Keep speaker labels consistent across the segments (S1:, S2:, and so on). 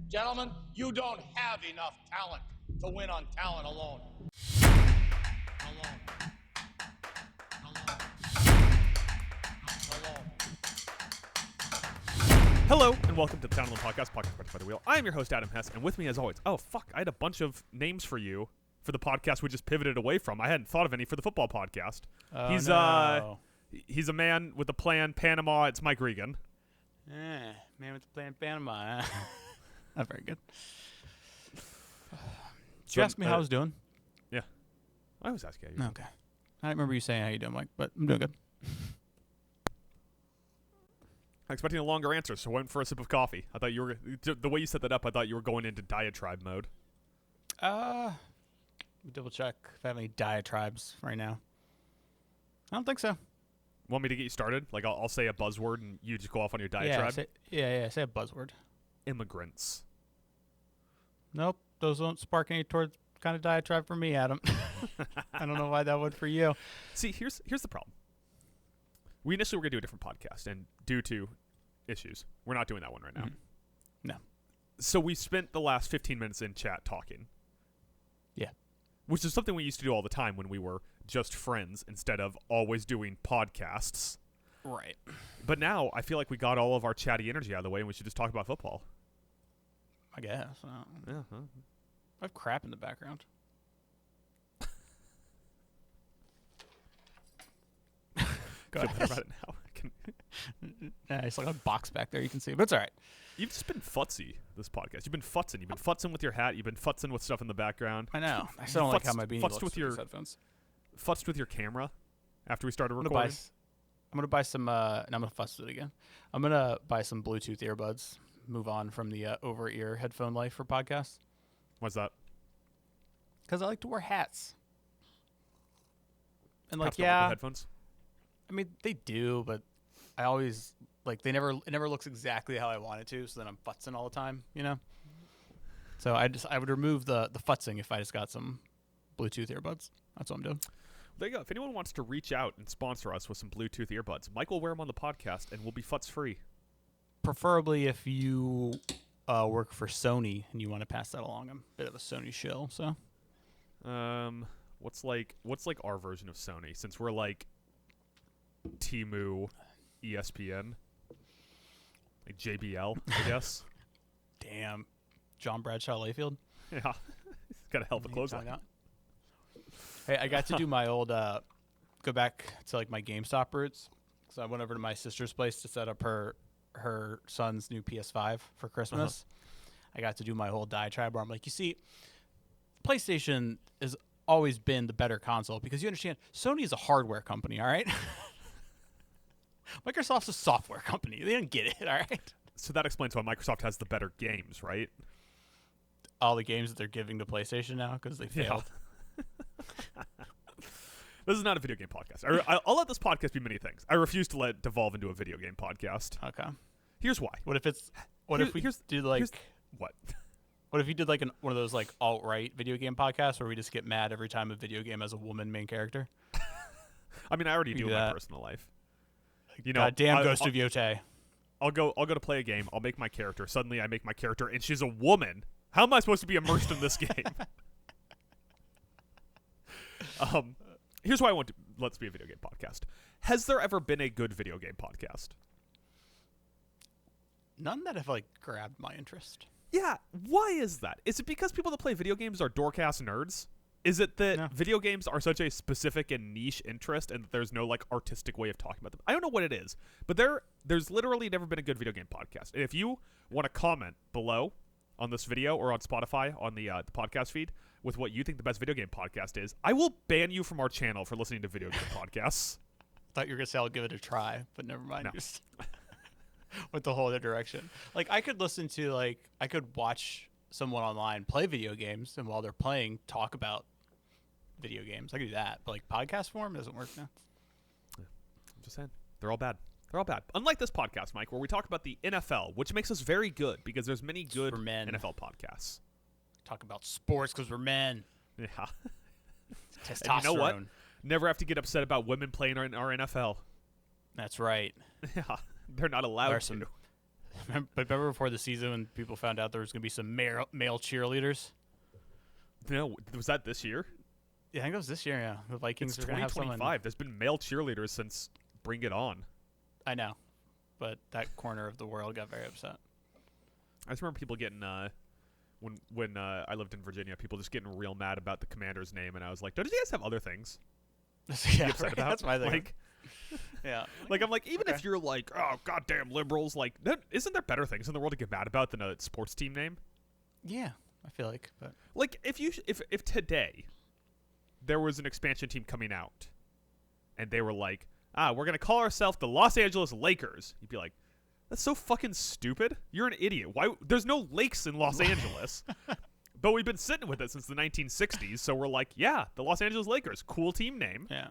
S1: Gentlemen, you don't have enough talent to win on talent alone.
S2: Hello, and welcome to the Town Podcast brought by the Wheel. I am your host, Adam Hess, and with me as always, I had a bunch of names for you for the podcast we just pivoted away from. I hadn't thought of any for the football podcast. He's a man with a plan, Panama. It's Mike Regan.
S3: Man with a plan, Panama. Not very good. Did you ask me how I was doing?
S2: Yeah. I always ask you how you're doing.
S3: Okay. I don't remember you saying how you doing, Mike, but I'm doing good.
S2: I'm expecting a longer answer, so I went for a sip of coffee. I thought you were, the way you set that up, I thought you were going into diatribe mode.
S3: Double check if I have any diatribes right now. I don't think so.
S2: Want me to get you started? Like, I'll say a buzzword and you just go off on your diatribe?
S3: Say a buzzword. Immigrants. Nope, those don't spark any kind of diatribe for me, Adam. I don't know why that would for you.
S2: See, here's the problem. We initially were going to do a different podcast, and due to issues, we're not doing that one right now.
S3: No.
S2: So we spent the last 15 minutes in chat talking.
S3: Yeah.
S2: Which is something we used to do all the time when we were just friends instead of always doing podcasts.
S3: Right.
S2: But now I feel like we got all of our chatty energy out of the way, and we should just talk about football.
S3: I guess.
S2: Yeah. Huh?
S3: I have crap in the background.
S2: Go ahead. About it now.
S3: It's like a box back there you can see, but it's all right.
S2: You've just been futsy this podcast. You've been futzing. You've been futzing with your hat. You've been futzing with stuff in the background.
S3: I know. I still don't like how my beanie looks with your
S2: headphones. Futzed with your camera after we started recording.
S3: I'm gonna buy some. And I'm gonna futz it again. I'm gonna buy some Bluetooth earbuds. Move on from the over-ear headphone life for podcasts.
S2: Why's that?
S3: Because I like to wear hats. And
S2: like, yeah, headphones.
S3: I mean, they do, but I always it never looks exactly how I want it to, so then I'm futzing all the time, you know? So I would remove the futzing if I just got some Bluetooth earbuds. That's what I'm doing.
S2: There you go. If anyone wants to reach out and sponsor us with some Bluetooth earbuds, Mike will wear them on the podcast, and we'll be futz free.
S3: Preferably if you work for Sony and you want to pass that along. I'm a bit of a Sony shill, so.
S2: What's like our version of Sony, since we're like Temu, ESPN, like JBL, I guess.
S3: Damn, John Bradshaw Layfield.
S2: Yeah, he's got a hell of a clothesline.
S3: Hey, I got to do my old go back to like my GameStop roots. So I went over to my sister's place to set up her son's new PS5 for Christmas. I got to do my whole diatribe where I'm like, you see, PlayStation has always been the better console because you understand Sony is a hardware company, all right? Microsoft's a software company. They don't get it, all right?
S2: So that explains why Microsoft has the better games, right?
S3: All the games that they're giving to PlayStation now because they failed.
S2: Yeah. This is not a video game podcast. I'll let this podcast be many things. I refuse to let it devolve into a video game podcast.
S3: Okay.
S2: Here's why.
S3: What if you did like one of those like alt-right video game podcasts where we just get mad every time a video game has a woman main character?
S2: I mean, I already do in my personal life. You know,
S3: goddamn Ghost of Yotei.
S2: I'll go to play a game. I'll make my character. Suddenly, I make my character, and she's a woman. How am I supposed to be immersed in this game? Here's why I want to let's be a video game podcast. Has there ever been a good video game podcast?
S3: None that have like grabbed my interest.
S2: Yeah, why is that? Is it because people that play video games are dork-ass nerds? Is it that video games are such a specific and niche interest and there's no like artistic way of talking about them? I don't know what it is, but there's literally never been a good video game podcast. And if you want to comment below on this video or on Spotify on the podcast feed with what you think the best video game podcast is, I will ban you from our channel for listening to video game podcasts.
S3: Thought you were going to say I'll give it a try, but never mind.
S2: No.
S3: Just went the whole other direction. Like I could I could watch someone online play video games and while they're playing talk about video games. I could do that, but like podcast form doesn't work now.
S2: Yeah. I'm just saying. They're all bad. They're all bad. Unlike this podcast, Mike, where we talk about the NFL, which makes us very good because there's many good NFL podcasts.
S3: Talk about sports because we're men.
S2: Yeah.
S3: Testosterone.
S2: And you know what? Never have to get upset about women playing in our NFL.
S3: That's right.
S2: Yeah. They're not allowed to.
S3: Remember before the season when people found out there was going to be some male cheerleaders?
S2: No, was that this year?
S3: Yeah, I think it was this year. Yeah, the Vikings
S2: It's
S3: are going to have
S2: 2025. There's been male cheerleaders since Bring It On.
S3: I know, but that corner of the world got very upset.
S2: I just remember people getting when I lived in Virginia, people just getting real mad about the commander's name, and I was like, don't you guys have other things to be upset about?
S3: That's my thing.
S2: Like,
S3: yeah.
S2: like I'm like, even if you're like, oh goddamn liberals, like, isn't there better things in the world to get mad about than a sports team name?
S3: Yeah, I feel like. But
S2: Like if today there was an expansion team coming out, and they were like, we're gonna call ourselves the Los Angeles Lakers, you'd be like, that's so fucking stupid. You're an idiot. Why? There's no lakes in Los Angeles. But we've been sitting with it since the 1960s, so we're like, yeah, the Los Angeles Lakers, cool team name.
S3: yeah,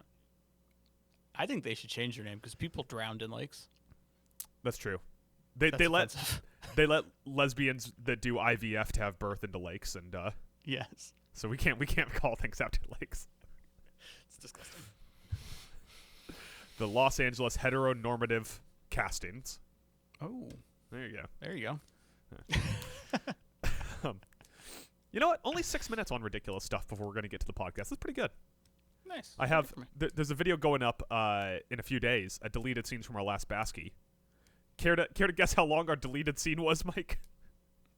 S3: I think they should change their name because people drowned in lakes.
S2: That's true.
S3: That's
S2: They let
S3: offensive.
S2: they let lesbians that do IVF to have birth into lakes, and
S3: Yes,
S2: so we can't call things out to lakes.
S3: it's disgusting.
S2: The Los Angeles heteronormative castings.
S3: Oh,
S2: There you go.
S3: there you go.
S2: You know what? Only 6 minutes on ridiculous stuff before we're going to get to the podcast. That's pretty good.
S3: Nice.
S2: I have.
S3: Good for me.
S2: There's a video going up in a few days. Deleted scenes from our last Basky. Care to guess how long our deleted scene was, Mike?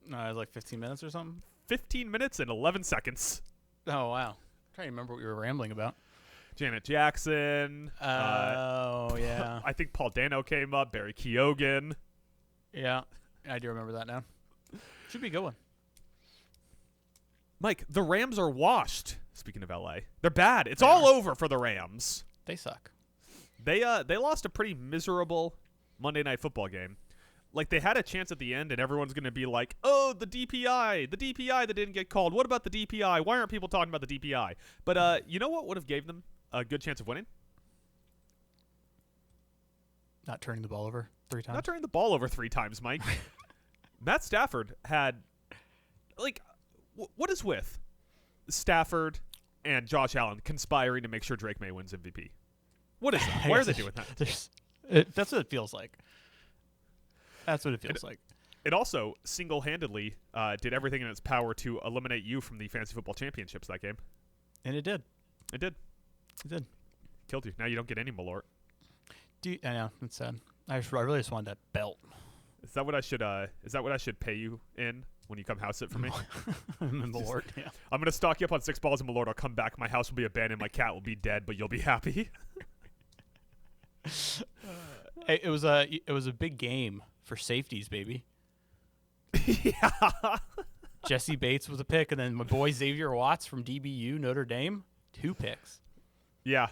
S3: No, it was like 15 minutes or something.
S2: 15 minutes and 11 seconds.
S3: Oh wow. I'm trying to remember what we were rambling about.
S2: Janet Jackson.
S3: Oh yeah.
S2: I think Paul Dano came up. Barry Keoghan.
S3: Yeah, I do remember that now. Should be a good one.
S2: Mike, the Rams are washed. Speaking of LA, they're bad. It's all over for the Rams.
S3: They suck.
S2: They lost a pretty miserable Monday Night Football game. Like, they had a chance at the end, and everyone's going to be like, oh, the DPI that didn't get called. What about the DPI? Why aren't people talking about the DPI? But you know what would have gave them a good chance of winning?
S3: Not turning the ball over 3 times.
S2: Not turning the ball over 3 times, Mike. Matt Stafford had, like, what is with Stafford and Josh Allen conspiring to make sure Drake May wins MVP? What is that? Why are they doing that?
S3: That's what it feels like. That's what it feels like.
S2: It also single-handedly did everything in its power to eliminate you from the Fantasy Football Championships that game.
S3: And it did.
S2: It did.
S3: It did.
S2: Killed you. Now you don't get any Malort.
S3: I know. It's sad. I really just wanted that belt.
S2: Is that what I should pay you in when you come house it for me?
S3: Malort, yeah.
S2: I'm gonna stock you up on 6 balls of Malort. I'll come back. My house will be abandoned. My cat will be dead, but you'll be happy.
S3: Hey, it was a big game for safeties, baby.
S2: Yeah.
S3: Jesse Bates was a pick, and then my boy Xavier Watts from DBU Notre Dame, 2 picks.
S2: Yeah.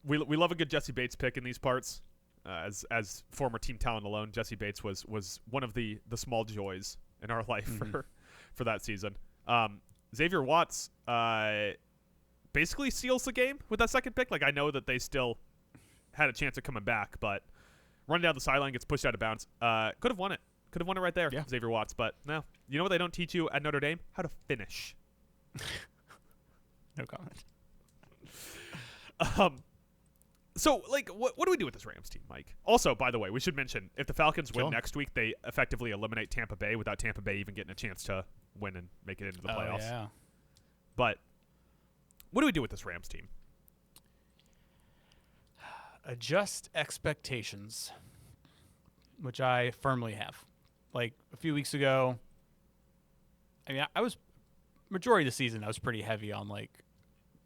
S2: We love a good Jesse Bates pick in these parts. As former team talent alone, Jesse Bates was one of the small joys in our life for that season. Xavier Watts basically seals the game with that second pick. Like, I know that they still had a chance of coming back, but running down the sideline, gets pushed out of bounds. Could have won it. Could have won it right there,
S3: yeah.
S2: Xavier Watts. But no, you know what they don't teach you at Notre Dame? How to finish.
S3: No comment.
S2: So, like, what do we do with this Rams team, Mike? Also, by the way, we should mention, if the Falcons win next week, they effectively eliminate Tampa Bay without Tampa Bay even getting a chance to win and make it into the playoffs.
S3: Yeah.
S2: But what do we do with this Rams team?
S3: Adjust expectations, which I firmly have. Like, a few weeks ago, I mean, I was, majority of the season, I was pretty heavy on, like,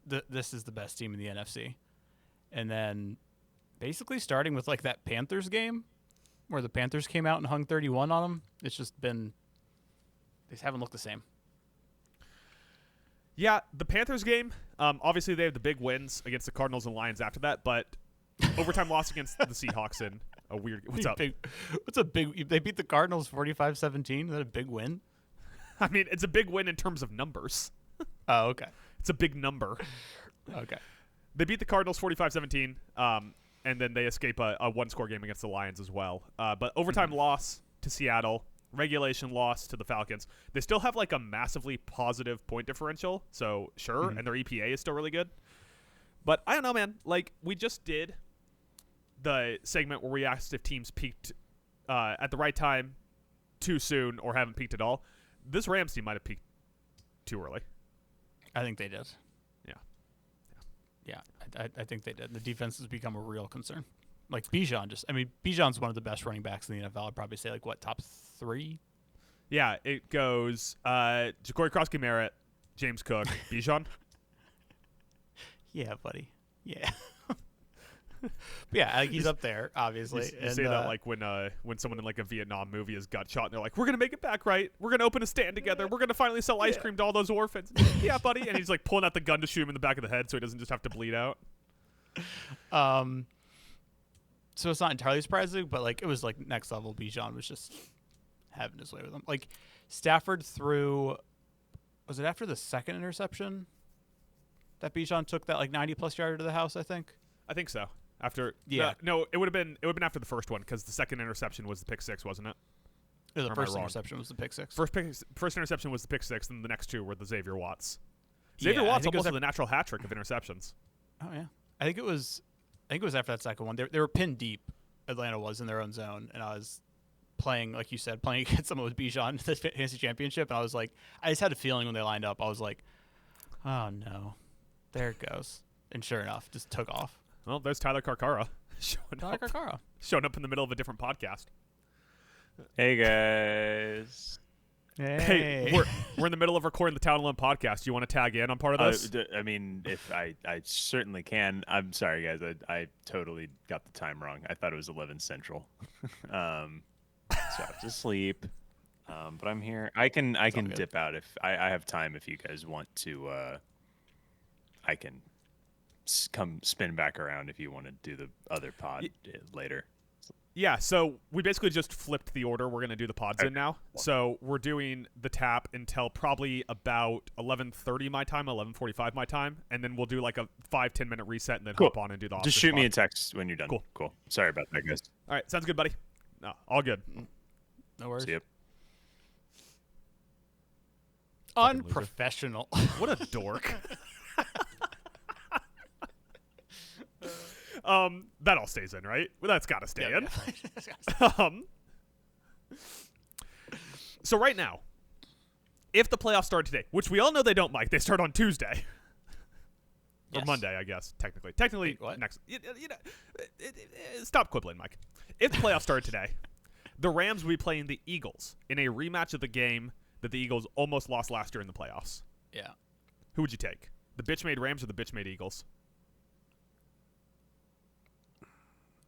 S3: this is the best team in the NFC. And then basically starting with, like, that Panthers game where the Panthers came out and hung 31 on them, it's just been – they just haven't looked the same.
S2: Yeah, the Panthers game, obviously they have the big wins against the Cardinals and Lions after that, but overtime loss against the Seahawks in a weird – what's up?
S3: What's a big – they beat the Cardinals 45-17. Is that a big win?
S2: I mean, it's a big win in terms of numbers.
S3: Oh, okay.
S2: It's a big number.
S3: Okay.
S2: They beat the Cardinals 45-17, and then they escape a one-score game against the Lions as well. But overtime loss to Seattle, regulation loss to the Falcons. They still have, like, a massively positive point differential, so sure, and their EPA is still really good. But I don't know, man. Like, we just did the segment where we asked if teams peaked at the right time, too soon, or haven't peaked at all. This Rams team might have peaked too early.
S3: I think they did.
S2: Yeah.
S3: I think they did. The defense has become a real concern. Like Bijan's one of the best running backs in the NFL. I'd probably say top 3.
S2: Yeah, it goes Ja'Cory Cross-Merritt, James Cook, Bijan.
S3: Yeah, buddy. Yeah. Yeah, he's up there, obviously.
S2: You say that like when someone in like a Vietnam movie is gut shot and they're like, we're gonna make it back, right? We're gonna open a stand together. We're gonna finally sell ice cream to all those orphans. Yeah, buddy. And he's like pulling out the gun to shoot him in the back of the head so he doesn't just have to bleed out.
S3: So it's not entirely surprising, but like it was like next level. Bijan was just having his way with him. Like Stafford threw, was it after the second interception that Bijan took that like 90+ yarder to the house? I think
S2: so. After
S3: yeah,
S2: no, it would have been after the first one because the second interception was the pick six, wasn't it?
S3: The first interception was the pick six.
S2: First interception was the pick six, and the next two were the Xavier Watts. Xavier Watts almost had the natural hat trick of interceptions.
S3: Oh yeah, I think it was after that second one. They were pinned deep. Atlanta was in their own zone, and I was playing, like you said, against someone with Bijan in the fantasy championship, and I was like, I just had a feeling when they lined up, I was like, oh no, there it goes, and sure enough, just took off.
S2: Well, there's Tyler Carcara showing up in the middle of a different podcast.
S4: Hey guys.
S2: Hey, we're in the middle of recording the Town Alone podcast. Do you want to tag in on part of this?
S4: I mean, if I certainly can. I'm sorry, guys. I totally got the time wrong. I thought it was 11 Central. So I have to sleep. But I'm here. I can dip out if I have time. If you guys want to, I can come spin back around if you want to do the other pod later.
S2: Yeah, so we basically just flipped the order we're going to do the pods in now. So we're doing the tap until probably about 11:30 my time, 11:45 my time, and then we'll do like a 5-10 minute reset and then hop on and do the
S4: Just shoot me a text when you're done. Cool. Sorry about that, guys.
S2: All right, sounds good, buddy. No, all good.
S3: No worries.
S4: See you.
S3: Unprofessional.
S2: What a dork. That all stays in, right? Well, that's got to stay in. So right now, if the playoffs start today, which we all know they don't, Mike, they start on Tuesday. Or Monday, I guess, technically. Wait,
S3: what?
S2: Next. Stop quibbling, Mike. If the playoffs started today, the Rams will be playing the Eagles in a rematch of the game that the Eagles almost lost last year in the playoffs.
S3: Yeah.
S2: Who would you take? The bitch-made Rams or the bitch-made Eagles?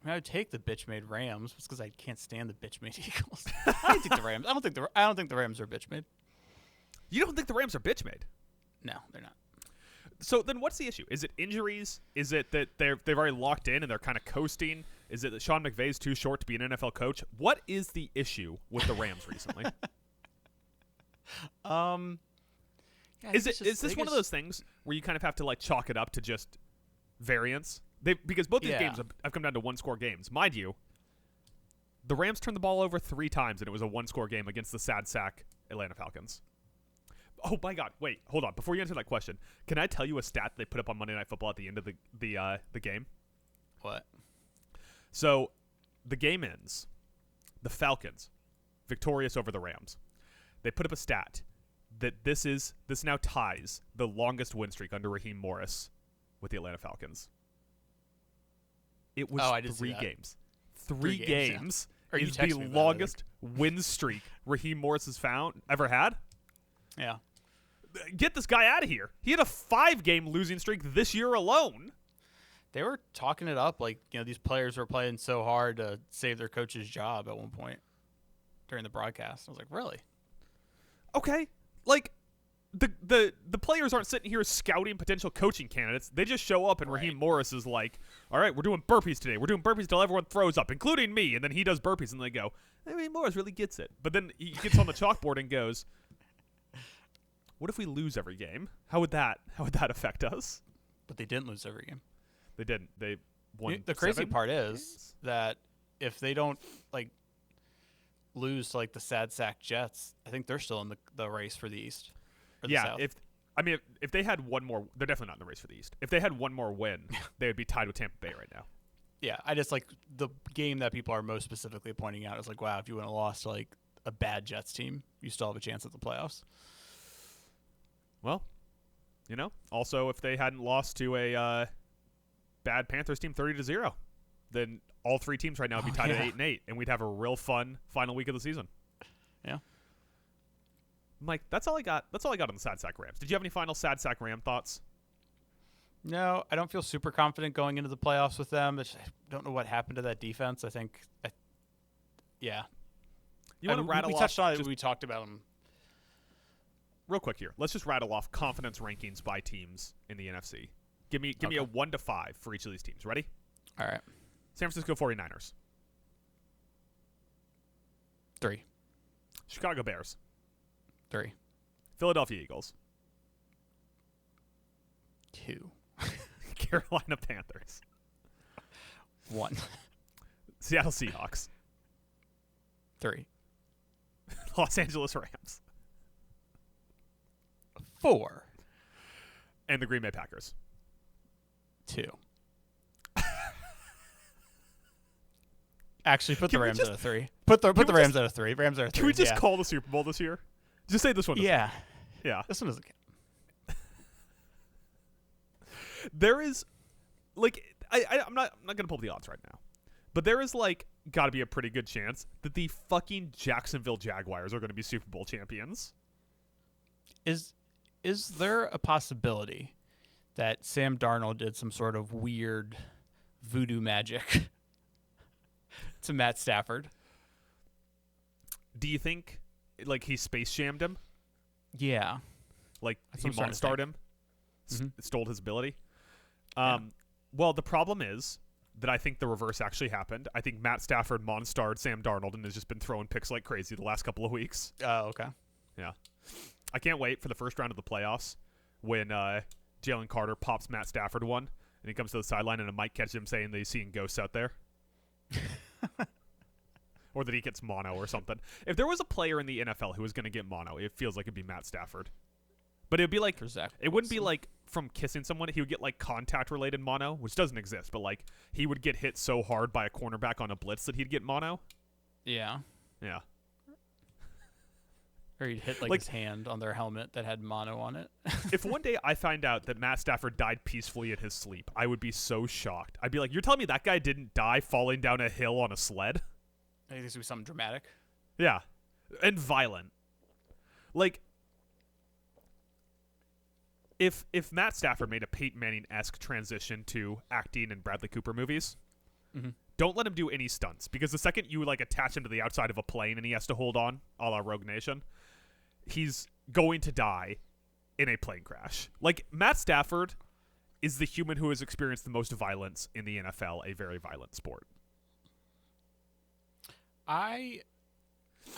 S3: I would take the bitch-made Rams just because I can't stand the bitch-made Eagles. I don't think the Rams. I don't think the Rams are bitch-made.
S2: You don't think the Rams are bitch-made?
S3: No, they're not.
S2: So then what's the issue? Is it injuries? Is it that they've already locked in and they're kind of coasting? Is it that Sean McVay's too short to be an NFL coach? What is the issue with the Rams recently? Is this one of those things where you kind of have to like chalk it up to just variance? Because both these games have come down to one-score games. Mind you, the Rams turned the ball over 3 times, and it was a one-score game against the sad sack Atlanta Falcons. Oh, my God. Wait, hold on. Before you answer that question, can I tell you a stat they put up on Monday Night Football at the end of the game?
S3: What?
S2: So the game ends. The Falcons, victorious over the Rams. They put up a stat that this now ties the longest win streak under Raheem Morris with the Atlanta Falcons. It was 3 games. 3 games is the longest win streak Raheem Morris has ever had.
S3: Yeah.
S2: Get this guy out of here. He had a 5-game losing streak this year alone.
S3: They were talking it up like, these players were playing so hard to save their coach's job at one point during the broadcast. I was like, really?
S2: Okay. Like, the players aren't sitting here scouting potential coaching candidates. They just show up and Raheem Morris is like, all right, we're doing burpees today. We're doing burpees till everyone throws up, including me. And then he does burpees and they go, Raheem Morris really gets it. But then he gets on the chalkboard and goes, what if we lose every game? How would that affect us?
S3: But they didn't lose every game.
S2: They didn't. They won.
S3: The crazy part is that if they don't lose to the sad sack Jets, I think they're still in the race for the East.
S2: Yeah, if they had one more, they're definitely not in the race for the East. If they had one more win, they would be tied with Tampa Bay right now.
S3: Yeah, I just like the game that people are most specifically pointing out is like, wow, if you wouldn't have lost to like a bad Jets team, you still have a chance at the playoffs.
S2: Well, also if they hadn't lost to a bad Panthers team 30-0, then all three teams right now would be tied at 8-8, and we'd have a real fun final week of the season.
S3: Yeah.
S2: Mike, that's all I got. That's all I got on the Sad Sack Rams. Did you have any final Sad Sack Ram thoughts?
S3: No, I don't feel super confident going into the playoffs with them. I don't know what happened to that defense. Yeah.
S2: You want to rattle
S3: we
S2: off?
S3: touched on it. We talked about them.
S2: Real quick here. Let's just rattle off confidence rankings by teams in the NFC. Give me a 1 to 5 for each of these teams. Ready?
S3: All right.
S2: San Francisco 49ers.
S3: 3.
S2: Chicago Bears.
S3: 3.
S2: Philadelphia Eagles.
S3: 2.
S2: Carolina Panthers.
S3: 1.
S2: Seattle Seahawks.
S3: 3.
S2: Los Angeles Rams.
S3: 4.
S2: And the Green Bay Packers.
S3: 2. Actually, put the Rams at a 3. Put the Rams at a 3. Rams are a 3.
S2: Can we just call the Super Bowl this year? Just say this one.
S3: Yeah.
S2: Yeah.
S3: This one doesn't count.
S2: There is, like, I'm not gonna pull up the odds right now, but there is got to be a pretty good chance that the fucking Jacksonville Jaguars are going to be Super Bowl champions.
S3: Is there a possibility that Sam Darnold did some sort of weird voodoo magic to Matt Stafford?
S2: Do you think he space jammed him?
S3: Yeah.
S2: He monstarred him, stole his ability? Well, the problem is that I think the reverse actually happened. I think Matt Stafford monstarred Sam Darnold and has just been throwing picks like crazy the last couple of weeks.
S3: Oh, okay.
S2: Yeah. I can't wait for the first round of the playoffs when Jalen Carter pops Matt Stafford one, and he comes to the sideline and a mic catches him saying that he's seeing ghosts out there. Or that he gets mono or something. If there was a player in the NFL who was going to get mono, it feels like it'd be Matt Stafford. But it'd be it wouldn't be from kissing someone. He would get contact-related mono, which doesn't exist, but he would get hit so hard by a cornerback on a blitz that he'd get mono.
S3: Yeah.
S2: Yeah.
S3: Or he'd hit his hand on their helmet that had mono on it.
S2: If one day I find out that Matt Stafford died peacefully in his sleep, I would be so shocked. I'd be like, you're telling me that guy didn't die falling down a hill on a sled?
S3: I think this would be something dramatic.
S2: Yeah. And violent. If Matt Stafford made a Peyton Manning-esque transition to acting in Bradley Cooper movies, don't let him do any stunts, because the second you attach him to the outside of a plane and he has to hold on, a la Rogue Nation, he's going to die in a plane crash. Matt Stafford is the human who has experienced the most violence in the NFL, a very violent sport.
S3: I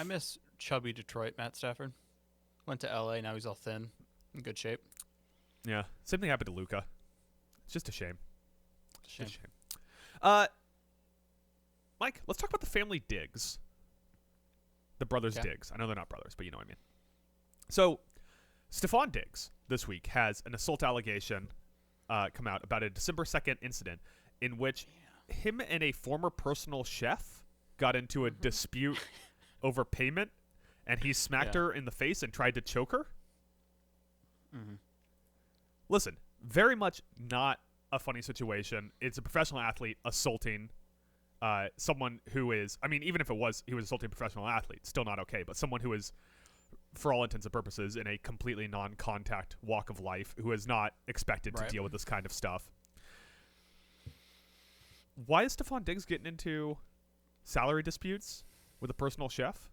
S3: miss chubby Detroit Matt Stafford. Went to LA, now he's all thin, in good shape.
S2: Yeah. Same thing happened to Luka. It's just a shame.
S3: Shame.
S2: It's a shame. Mike, let's talk about the family Diggs. The brothers Diggs. I know they're not brothers, but you know what I mean. So, Stefon Diggs this week has an assault allegation come out about a December 2nd incident in which him and a former personal chef got into a dispute over payment, and he smacked her in the face and tried to choke her. Listen, very much not a funny situation. It's a professional athlete assaulting someone who is, even if he was assaulting a professional athlete, still not okay, but someone who is, for all intents and purposes, in a completely non-contact walk of life, who is not expected to deal with this kind of stuff. Why is Stefon Diggs getting into salary disputes with a personal chef?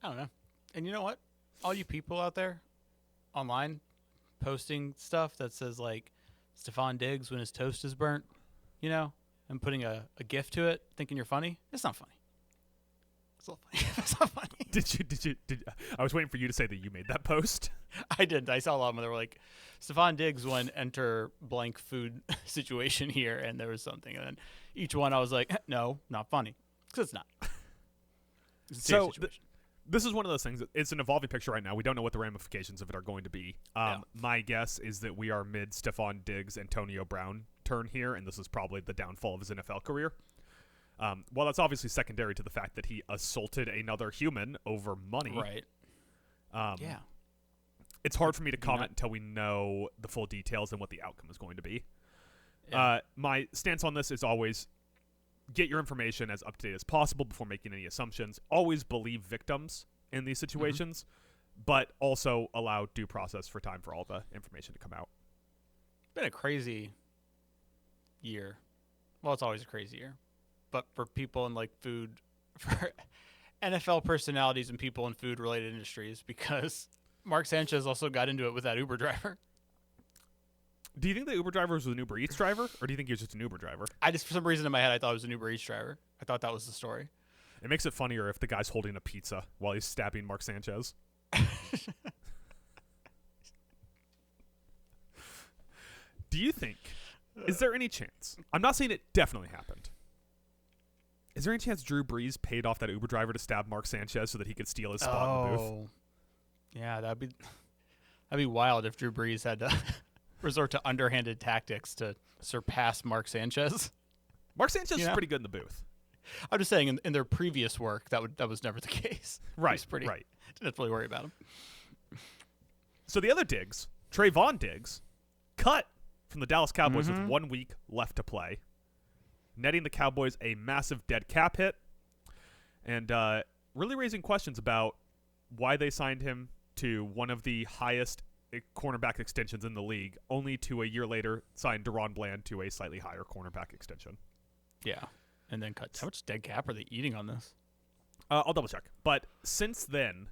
S3: I don't know. And you know what? All you people out there online posting stuff that says Stefon Diggs when his toast is burnt, and putting a GIF to it, thinking you're funny. It's not funny. It's not funny. It's not funny.
S2: Did I was waiting for you to say that you made that post.
S3: I didn't. I saw a lot of them. They were Stefon Diggs when enter blank food situation here, and there was something. And then each one I was like, no, not funny. Because it's not. It's a serious situation.
S2: This is one of those things. It's an evolving picture right now. We don't know what the ramifications of it are going to be. My guess is that we are mid Stefon Diggs, Antonio Brown turn here, and this is probably the downfall of his NFL career. Well, that's obviously secondary to the fact that he assaulted another human over money.
S3: Right. Yeah.
S2: It's hard for me to comment until we know the full details and what the outcome is going to be.
S3: Yeah.
S2: My stance on this is always get your information as up to date as possible before making any assumptions. Always believe victims in these situations, but also allow due process for time for all the information to come out.
S3: It's been a crazy year. Well, it's always a crazy year. But for people in like food, for NFL personalities and people in food related industries, because Mark Sanchez also got into it with that Uber driver.
S2: Do you think the Uber driver was an Uber Eats driver, or do you think he was just an Uber driver?
S3: For some reason in my head, I thought it was an Uber Eats driver. I thought that was the story.
S2: It makes it funnier if the guy's holding a pizza while he's stabbing Mark Sanchez. Do you think, is there any chance, I'm not saying it definitely happened, is there any chance Drew Brees paid off that Uber driver to stab Mark Sanchez so that he could steal his spot in the booth?
S3: Yeah, that'd be wild if Drew Brees had to resort to underhanded tactics to surpass Mark Sanchez.
S2: Mark Sanchez is pretty good in the booth.
S3: I'm just saying, in their previous work, that was never the case.
S2: Right,
S3: Didn't have to really worry about him.
S2: So the other Diggs, Trevon Diggs, cut from the Dallas Cowboys with 1 week left to play, netting the Cowboys a massive dead cap hit, and really raising questions about why they signed him to one of the highest cornerback extensions in the league, only to a year later signed Deron Bland to a slightly higher cornerback extension.
S3: Yeah, and then cut. How much dead cap are they eating on this?
S2: I'll double check. But since then,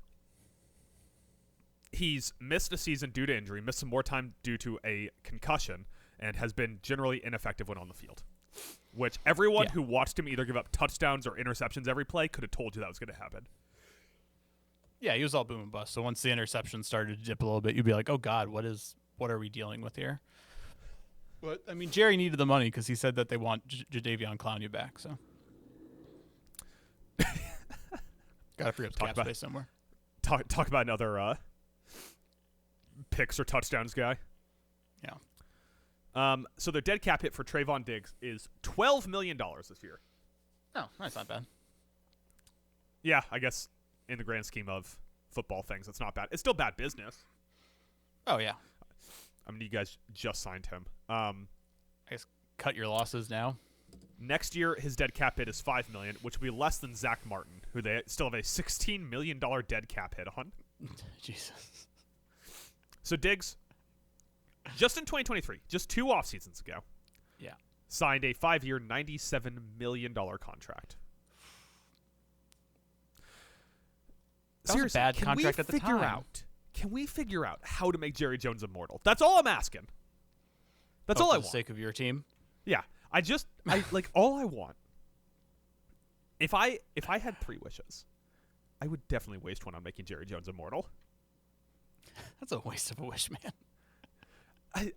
S2: he's missed a season due to injury, missed some more time due to a concussion, and has been generally ineffective when on the field. Which everyone who watched him either give up touchdowns or interceptions every play could have told you that was going to happen.
S3: Yeah, he was all boom and bust. So once the interception started to dip a little bit, you'd be like, "Oh God, what are we dealing with here?" But I mean, Jerry needed the money because he said that they want Jadeveon Clowney back. So got to free up cap space somewhere.
S2: Talk about another picks or touchdowns guy.
S3: Yeah.
S2: So their dead cap hit for Trevon Diggs is $12 million this year.
S3: Oh, that's not bad.
S2: Yeah, I guess in the grand scheme of football things, it's not bad. It's still bad business.
S3: Oh, yeah.
S2: I mean, you guys just signed him.
S3: I guess cut your losses now.
S2: Next year, his dead cap hit is $5 million, which will be less than Zach Martin, who they still have a $16 million dead cap hit on.
S3: Jesus.
S2: So Diggs, just in 2023, just 2 off seasons ago, signed a 5-year, $97 million contract.
S3: That was a bad contract at the time.
S2: Can we figure out how to make Jerry Jones immortal? That's all I'm asking. That's all I want.
S3: For the sake of your team?
S2: Yeah. I like all I want. If I had 3 wishes, I would definitely waste one on making Jerry Jones immortal.
S3: That's a waste of a wish, man.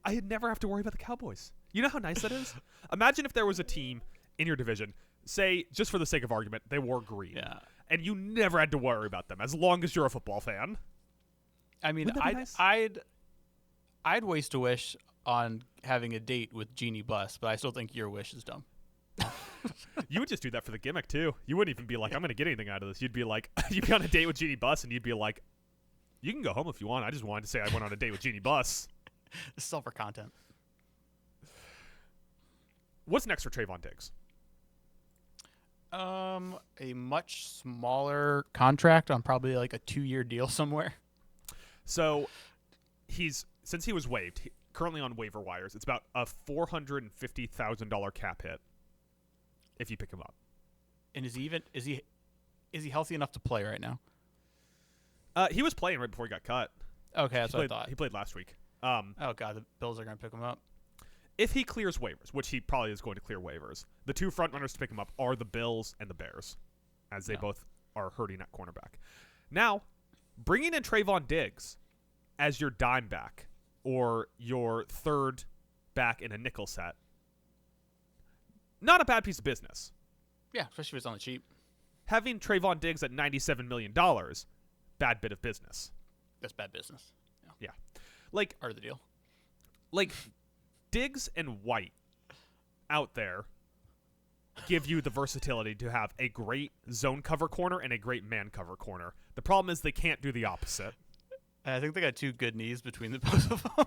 S2: I'd never have to worry about the Cowboys. You know how nice that is? Imagine if there was a team in your division, say, just for the sake of argument, they wore green.
S3: Yeah.
S2: And you never had to worry about them as long as you're a football fan.
S3: I mean, I'd waste a wish on having a date with Jeannie Buss, but I still think your wish is dumb.
S2: You would just do that for the gimmick too. You wouldn't even be like, I'm going to get anything out of this. You'd be like, you'd be on a date with Jeannie Buss, and you'd be like, you can go home if you want. I just wanted to say I went on a date with Jeannie Buss.
S3: This is all for content.
S2: What's next for Trevon Diggs?
S3: A much smaller contract on probably like a 2-year deal somewhere.
S2: So since he was waived, currently on waiver wires, it's about a $450,000 cap hit if you pick him up.
S3: And is he healthy enough to play right now?
S2: He was playing right before he got cut.
S3: Okay, that's what I thought.
S2: He played last week.
S3: Oh God, the Bills are going to pick him up.
S2: If he clears waivers, which he probably is going to clear waivers, the 2 front runners to pick him up are the Bills and the Bears, as they both are hurting at cornerback. Now, bringing in Trevon Diggs as your dime back or your third back in a nickel set, not a bad piece of business.
S3: Yeah, especially if it's on the cheap.
S2: Having Trevon Diggs at $97 million, bad bit of business.
S3: That's bad business.
S2: Yeah. Like,
S3: part of the deal.
S2: Like, Diggs and White out there give you the versatility to have a great zone cover corner and a great man cover corner. The problem is they can't do the opposite.
S3: I think they got 2 good knees between the both of them.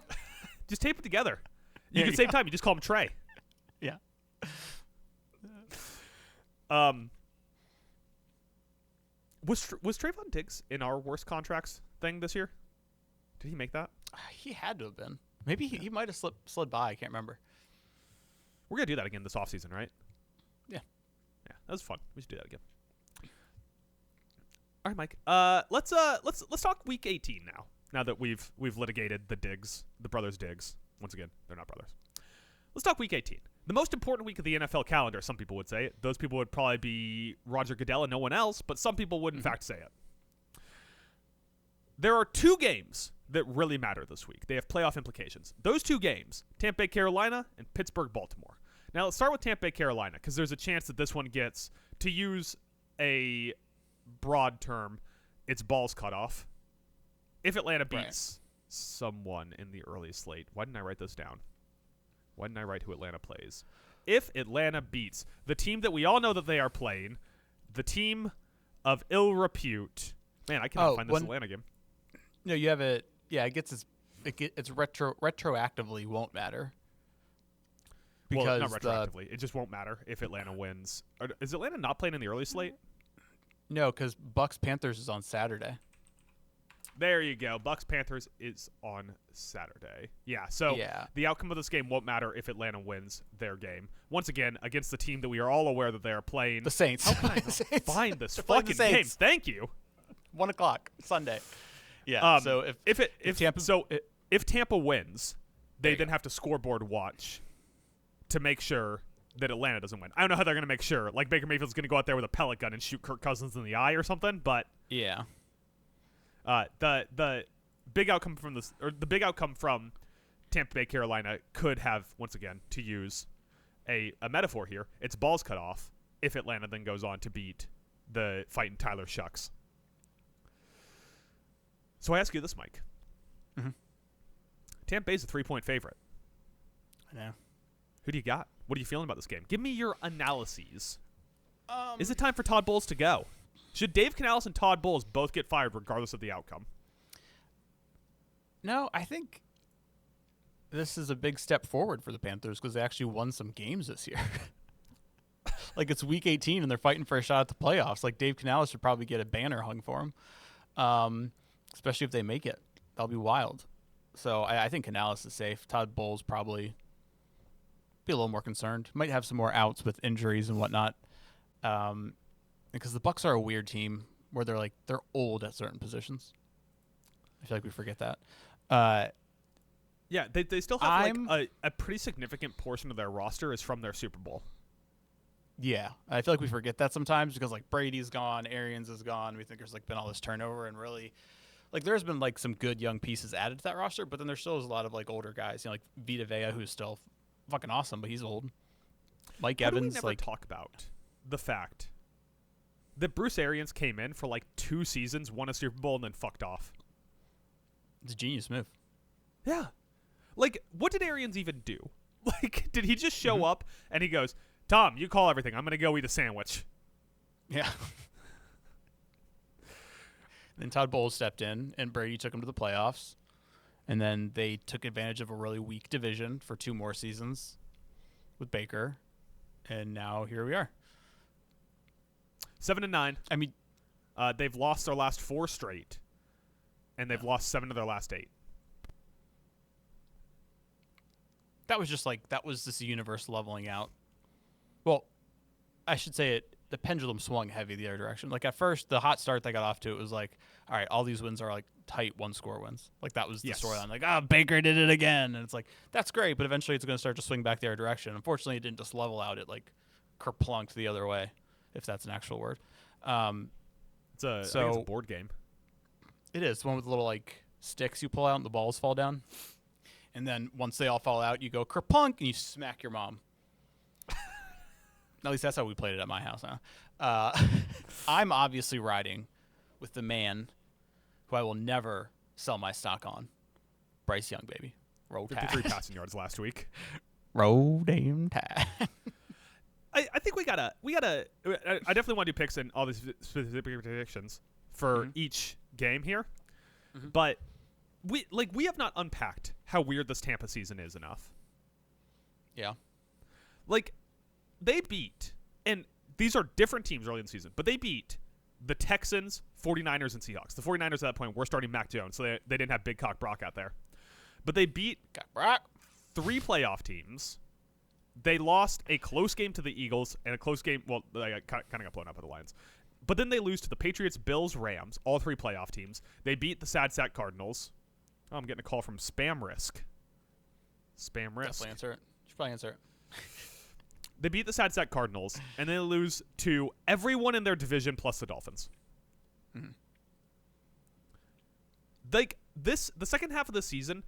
S2: Just tape it together. You can save time. You just call him Trey.
S3: Yeah.
S2: Was Trevon Diggs in our worst contracts thing this year? Did he make that?
S3: He had to have been. Maybe he might have slid by. I can't remember.
S2: We're gonna do that again this offseason, right?
S3: Yeah.
S2: Yeah, that was fun. We should do that again. All right, Mike. Let's talk week 18 now. Now that we've litigated the brothers Diggs. Once again, they're not brothers. Let's talk week 18. The most important week of the NFL calendar, some people would say. Those people would probably be Roger Goodell and no one else, but some people would in fact say it. There are 2 games that really matter this week. They have playoff implications. Those 2 games, Tampa Bay, Carolina, and Pittsburgh, Baltimore. Now let's start with Tampa Bay, Carolina, because there's a chance that this one gets, to use a broad term, its balls cut off. If Atlanta beats someone in the early slate. Why didn't I write this down? Why didn't I write who Atlanta plays? If Atlanta beats the team that we all know that they are playing, the team of ill repute. Man, I cannot find this Atlanta game.
S3: No, you have it. Yeah, it's retroactively won't matter.
S2: Well, not retroactively. It just won't matter if Atlanta wins. Is Atlanta not playing in the early slate?
S3: No, because Bucks-Panthers is on Saturday.
S2: There you go. Bucks-Panthers is on Saturday. Yeah, so the outcome of this game won't matter if Atlanta wins their game. Once again, against the team that we are all aware that they are playing.
S3: The Saints.
S2: How can I not find this fucking game? Thank you.
S3: 1 o'clock Sunday. Yeah. So
S2: if Tampa wins, they then have to scoreboard watch to make sure that Atlanta doesn't win. I don't know how they're going to make sure. Like Baker Mayfield's going to go out there with a pellet gun and shoot Kirk Cousins in the eye or something. But
S3: yeah.
S2: The big outcome from this, or the big outcome from Tampa Bay, Carolina, could have, once again, to use a metaphor here, its balls cut off if Atlanta then goes on to beat the fighting Tyler Shucks. So I ask you this, Mike.
S3: Mm-hmm.
S2: Tampa Bay's a 3-point favorite.
S3: I know.
S2: Who do you got? What are you feeling about this game? Give me your analyses. Is it time for Todd Bowles to go? Should Dave Canales and Todd Bowles both get fired regardless of the outcome?
S3: No, I think this is a big step forward for the Panthers because they actually won some games this year. Like, it's week 18 and they're fighting for a shot at the playoffs. Like, Dave Canales should probably get a banner hung for him, especially if they make it. That'll be wild. So I think Canales is safe. Todd Bowles probably be a little more concerned. Might have some more outs with injuries and whatnot. Because the Bucs are a weird team where they're old at certain positions. I feel like we forget that.
S2: Yeah, they still have a pretty significant portion of their roster is from their Super Bowl.
S3: Yeah, I feel like we forget that sometimes because Brady's gone, Arians is gone. We think there's been all this turnover and really there's been some good young pieces added to that roster, but then there still is a lot of older guys, like Vita Vea, who's still fucking awesome, but he's old. Mike Evans,
S2: do we never talk about the fact that Bruce Arians came in for 2 seasons, won a Super Bowl, and then fucked off.
S3: It's a genius move.
S2: Yeah. What did Arians even do? Did he just show up and he goes, Tom, you call everything. I'm going to go eat a sandwich.
S3: Yeah. Then Todd Bowles stepped in, and Brady took him to the playoffs. And then they took advantage of a really weak division for 2 more seasons with Baker. And now here we are.
S2: 7-9.
S3: I mean,
S2: they've lost their last 4 straight, and they've lost 7 of their last 8.
S3: That was just this universe leveling out. Well, I should say the pendulum swung heavy the other direction. At first, the hot start they got off to, it was all right, all these wins are tight 1-score wins. That was the storyline. Baker did it again, and it's that's great, but eventually it's going to start to swing back the other direction. Unfortunately, it didn't just level out. It kerplunked the other way, if that's an actual word. I think it's a
S2: board game.
S3: It is. The one with the little sticks you pull out and the balls fall down. And then once they all fall out, you go kerplunk and you smack your mom. At least that's how we played it at my house. I'm obviously riding with the man who I will never sell my stock on, Bryce Young, baby. Roll
S2: 53 passing yards last week.
S3: Roll damn tide.
S2: I think we gotta. I definitely want to do picks and all these specific predictions for each game here, but we have not unpacked how weird this Tampa season is enough.
S3: Yeah.
S2: Like, they beat, and these are different teams early in the season, but they beat the Texans, 49ers, and Seahawks. The 49ers at that point were starting Mac Jones, so they didn't have Big Cock Brock out there. But they beat
S3: Brock.
S2: 3 playoff teams. They lost a close game to the Eagles and a close game. Well, they kind of got blown up by the Lions. But then they lose to the Patriots, Bills, Rams, all 3 playoff teams. They beat the sad sack Cardinals. Oh, I'm getting a call from Spam Risk. Spam Risk.
S3: Definitely answer it. Should probably answer it.
S2: They beat the sad sack Cardinals, and they lose to everyone in their division plus the Dolphins. Like, the second half of the season,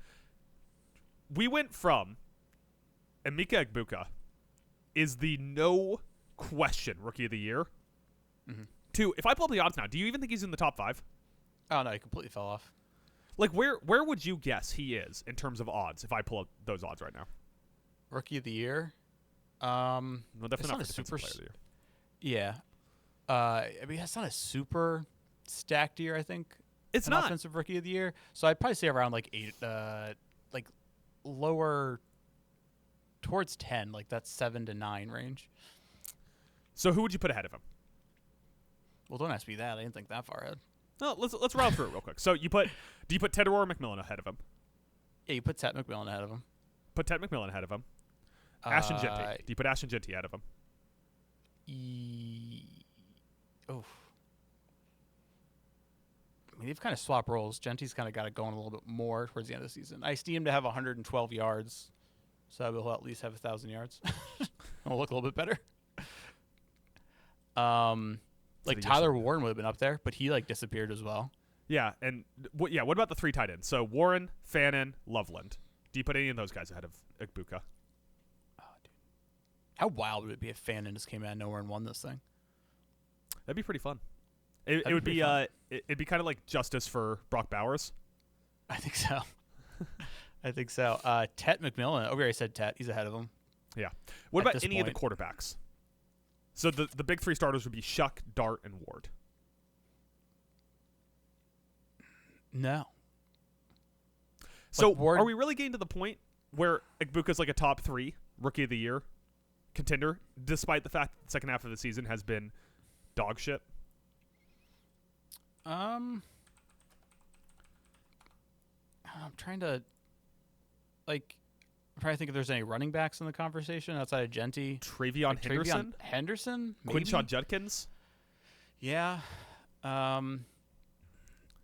S2: we went from Emeka Egbuka is the no question Rookie of the Year to, if I pull up the odds now, do you even think he's in the top 5?
S3: Oh, no, he completely fell off.
S2: Like, where would you guess he is in terms of odds if I pull up those odds right now?
S3: Rookie of the Year?
S2: Well, definitely
S3: it's
S2: not
S3: not
S2: for
S3: a
S2: defensive
S3: super
S2: player of the year.
S3: Yeah. I mean, it's not a super stacked year, I think.
S2: It's
S3: an
S2: not.
S3: Offensive Rookie of the Year. So I'd probably say around like 8, like lower towards 10, like that 7 to 9 range.
S2: So who would you put ahead of him?
S3: Well, don't ask me that. I didn't think that far ahead.
S2: No, let's rattle through it real quick. So do you put Ted or McMillan ahead of him?
S3: Yeah, you put Ted McMillan ahead of him.
S2: Put Ted McMillan ahead of him. Ashton Genty. Do you put Ashton Genty ahead of him?
S3: Oh. I mean, they've kind of swapped roles. Genty's kind of got it going a little bit more towards the end of the season. I see him to have 112 yards, so he'll at least have 1,000 yards. It'll look a little bit better. Like Tyler Warren would have been up there, but he like disappeared as well.
S2: Yeah, and what about the 3 tight ends? So Warren, Fannin, Loveland. Do you put any of those guys ahead of Egbuka?
S3: How wild would it be if Fannin just came out of nowhere and won this thing?
S2: That'd be pretty fun. It would be it'd be kind of like justice for Brock Bowers.
S3: I think so. I think so. Tet McMillan. Oh, we already said Tet. He's ahead of him.
S2: Yeah. What about any of the quarterbacks? So the big 3 starters would be Shuck, Dart, and Ward.
S3: No.
S2: So
S3: like Ward,
S2: are we really getting to the point where Egbuka's like a top 3 Rookie of the Year contender, despite the fact that the second half of the season has been dog shit?
S3: I'm trying to I'm trying to think if there's any running backs in the conversation outside of Genty.
S2: Travion Henderson?
S3: Henderson? Maybe?
S2: Quinshon Judkins?
S3: Yeah.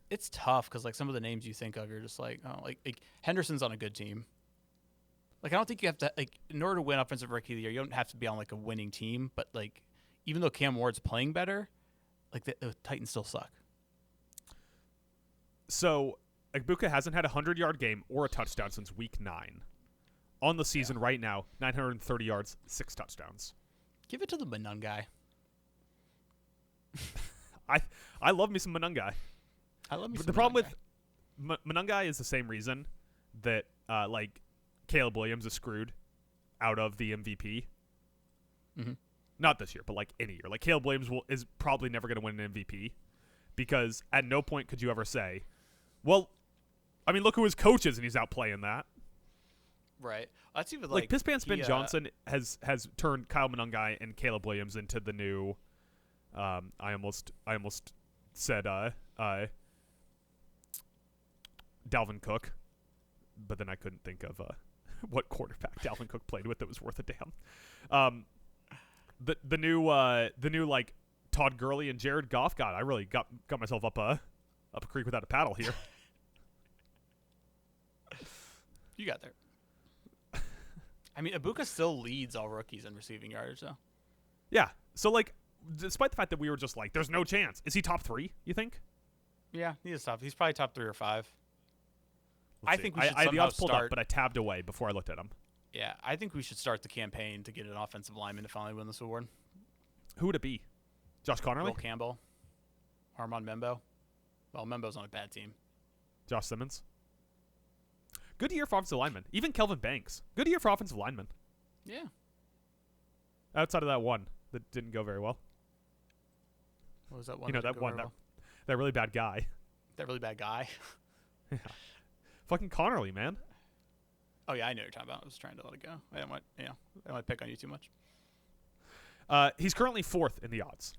S3: It's tough because like some of the names you think of, you're just like, oh, like Henderson's on a good team. Like I don't think you have to in order to win Offensive Rookie of the Year, you don't have to be on like a winning team. But like even though Cam Ward's playing better, like the Titans still suck.
S2: So Egbuka hasn't had a 100-yard game or a touchdown since week 9. On the season right now, 930 yards, 6 touchdowns.
S3: Give it to the Manung guy.
S2: I love me some Manungai.
S3: I love me some
S2: The problem with Manungai is the same reason that like Caleb Williams is screwed out of the MVP.
S3: Mm-hmm.
S2: Not this year, but like any year. Like Caleb Williams is probably never going to win an MVP because at no point could you ever say, well, I mean, look who his coach is and he's out playing that.
S3: Right. That's even
S2: like Piss Pants Ben Johnson has turned Kyle Manungai and Caleb Williams into the new. I almost said Dalvin Cook, but then I couldn't think of what quarterback Dalvin Cook played with that was worth a damn. The new like Todd Gurley and Jared Goff. God, I really got myself up a creek without a paddle here.
S3: You got there. I mean, Egbuka still leads all rookies in receiving yardage, though.
S2: Yeah. So, like, despite the fact that we were just like, there's no chance. Is he top 3, you think?
S3: Yeah, he is top. He's probably top 3 or 5.
S2: I
S3: think we should
S2: I had the
S3: somehow
S2: odds pulled
S3: start.
S2: up, but I tabbed away before I looked at them.
S3: Yeah, I think we should start the campaign to get an offensive lineman to finally win this award.
S2: Who would it be? Josh Connerly?
S3: Will Campbell. Armand Membo. Well, Membo's on a bad team.
S2: Josh Simmons? Good year for offensive linemen. Even Kelvin Banks. Good year for offensive linemen.
S3: Yeah.
S2: Outside of that one that didn't go very well.
S3: What was that one?
S2: You know, that one, that really bad guy.
S3: That really bad guy.
S2: Yeah. Fucking Connerly, man.
S3: Oh yeah, I know what you're talking about. I was trying to let it go. I don't want to pick on you too much.
S2: He's currently 4th in the odds.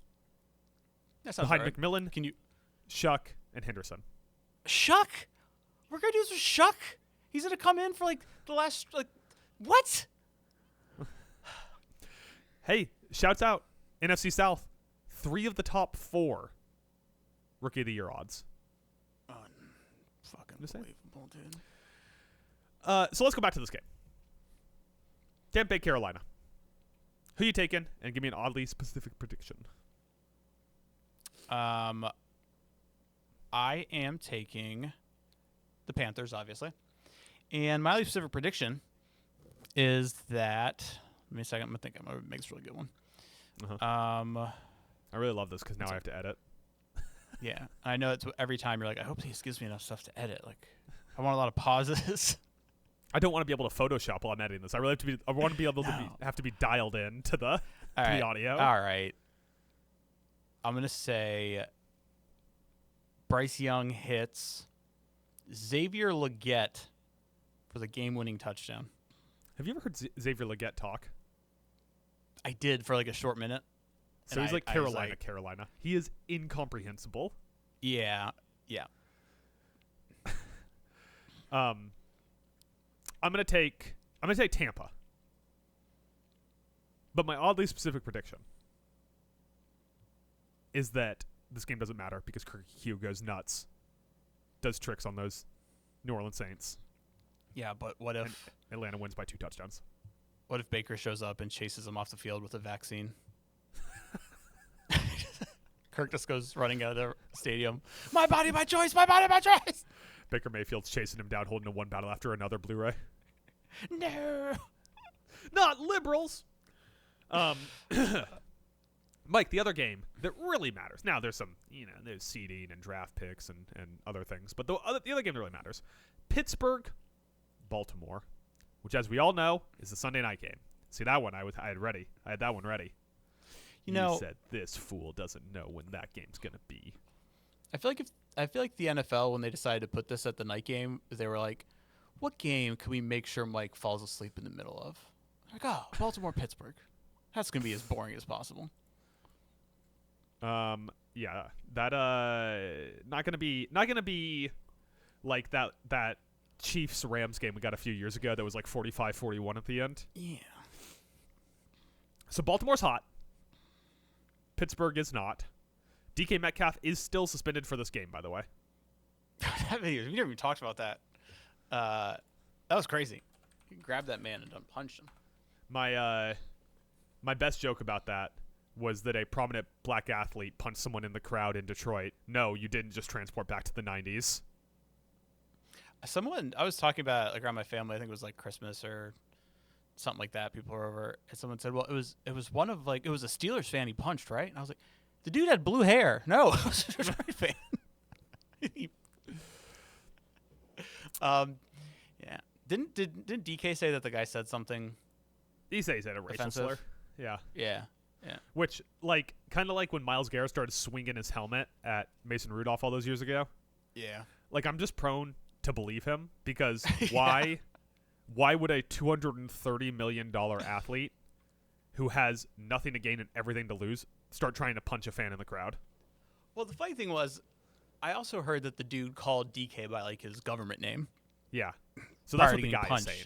S3: That sounds
S2: behind
S3: right.
S2: McMillan,
S3: Can you
S2: Shuck, and Henderson.
S3: Shuck? We're gonna do this with Shuck? He's gonna come in for like the last what?
S2: Hey, shouts out NFC South. 3 of the top 4 Rookie of the Year odds.
S3: Fucking
S2: Just saying.
S3: unbelievable, dude.
S2: So let's go back to this game. Tampa Bay, Carolina. Who you taking? And give me an oddly specific prediction.
S3: I am taking the Panthers, obviously. And my oddly specific prediction is that. Give me a second. I'm going to make this a really good one.
S2: Uh-huh. I really love this because now I have to edit.
S3: Yeah. I know it's every time you're like, I hope this gives me enough stuff to edit. Like, I want a lot of pauses.
S2: I don't want to be able to Photoshop while I'm editing this. I really have to be. I want to be able to have to be dialed in to the audio.
S3: All right. I'm gonna say Bryce Young hits Xavier Legette for the game-winning touchdown.
S2: Have you ever heard Xavier Legette talk?
S3: I did for like a short minute.
S2: So he's like Carolina. He is incomprehensible.
S3: Yeah.
S2: I'm gonna take Tampa. But my oddly specific prediction is that this game doesn't matter because Kirk Hugh goes nuts, does tricks on those New Orleans Saints.
S3: Yeah, but what if
S2: Atlanta wins by 2 touchdowns?
S3: What if Baker shows up and chases him off the field with a vaccine? Kirk just goes running out of the stadium. My body, my choice. My body, my choice.
S2: Baker Mayfield's chasing him down, holding a one battle after another Blu-ray.
S3: No.
S2: Not liberals. Mike, the other game that really matters. Now there's some, there's seeding and draft picks and other things, but the other game that really matters. Pittsburgh, Baltimore, which as we all know is the Sunday night game. See that one I had ready. I had that one ready. You said this fool doesn't know when that game's gonna be.
S3: I feel like the NFL, when they decided to put this at the night game, they were like, what game can we make sure Mike falls asleep in the middle of? Like, Baltimore, Pittsburgh. That's going to be as boring as possible.
S2: Yeah, that not gonna be like that Chiefs Rams game we got a few years ago that was like 45-41 at the end.
S3: Yeah.
S2: So Baltimore's hot. Pittsburgh is not. DK Metcalf is still suspended for this game, by the way.
S3: We never even talked about that. That was crazy. You grabbed that man and punched him.
S2: My best joke about that was that a prominent black athlete punched someone in the crowd in Detroit. No, you didn't just transport back to the 90s.
S3: I was talking about around my family, I think it was like Christmas or something like that. People were over, and someone said, well, it was a Steelers fan he punched, right? And I was like, the dude had blue hair. No, it was a Detroit fan. Yeah. Didn't DK say that the guy said something?
S2: He said a racial slur. Yeah.
S3: Yeah.
S2: Which, kind of like when Myles Garrett started swinging his helmet at Mason Rudolph all those years ago.
S3: Yeah.
S2: I'm just prone to believe him because why would a $230 million athlete who has nothing to gain and everything to lose start trying to punch a fan in the crowd?
S3: Well, the funny thing was, I also heard that the dude called DK by his government name.
S2: Yeah. So that's what the guy is saying.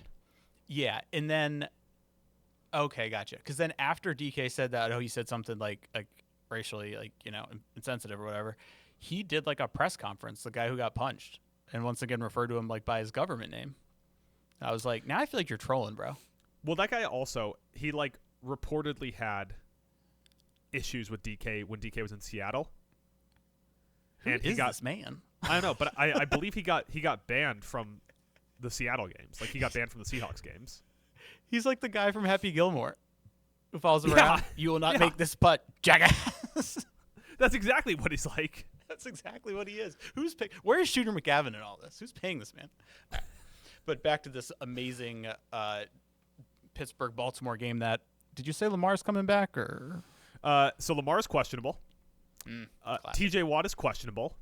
S3: Yeah, and then okay, gotcha. Because then after DK said that, he said something like racially, insensitive or whatever. He did a press conference, the guy who got punched, and once again referred to him by his government name. I was like, now I feel like you're trolling, bro.
S2: Well, that guy also, he reportedly had issues with DK when DK was in Seattle.
S3: Who is this man?
S2: I don't know, but I believe he got banned from the Seattle games. He got banned from the Seahawks games.
S3: He's like the guy from Happy Gilmore who follows him around. You will not make this putt, jackass.
S2: That's exactly what he's like.
S3: That's exactly what he is. Where is Shooter McGavin in all this? Who's paying this man? Right. But back to this amazing Pittsburgh-Baltimore game that – did you say Lamar's coming back or –
S2: So Lamar's questionable. TJ Watt is questionable.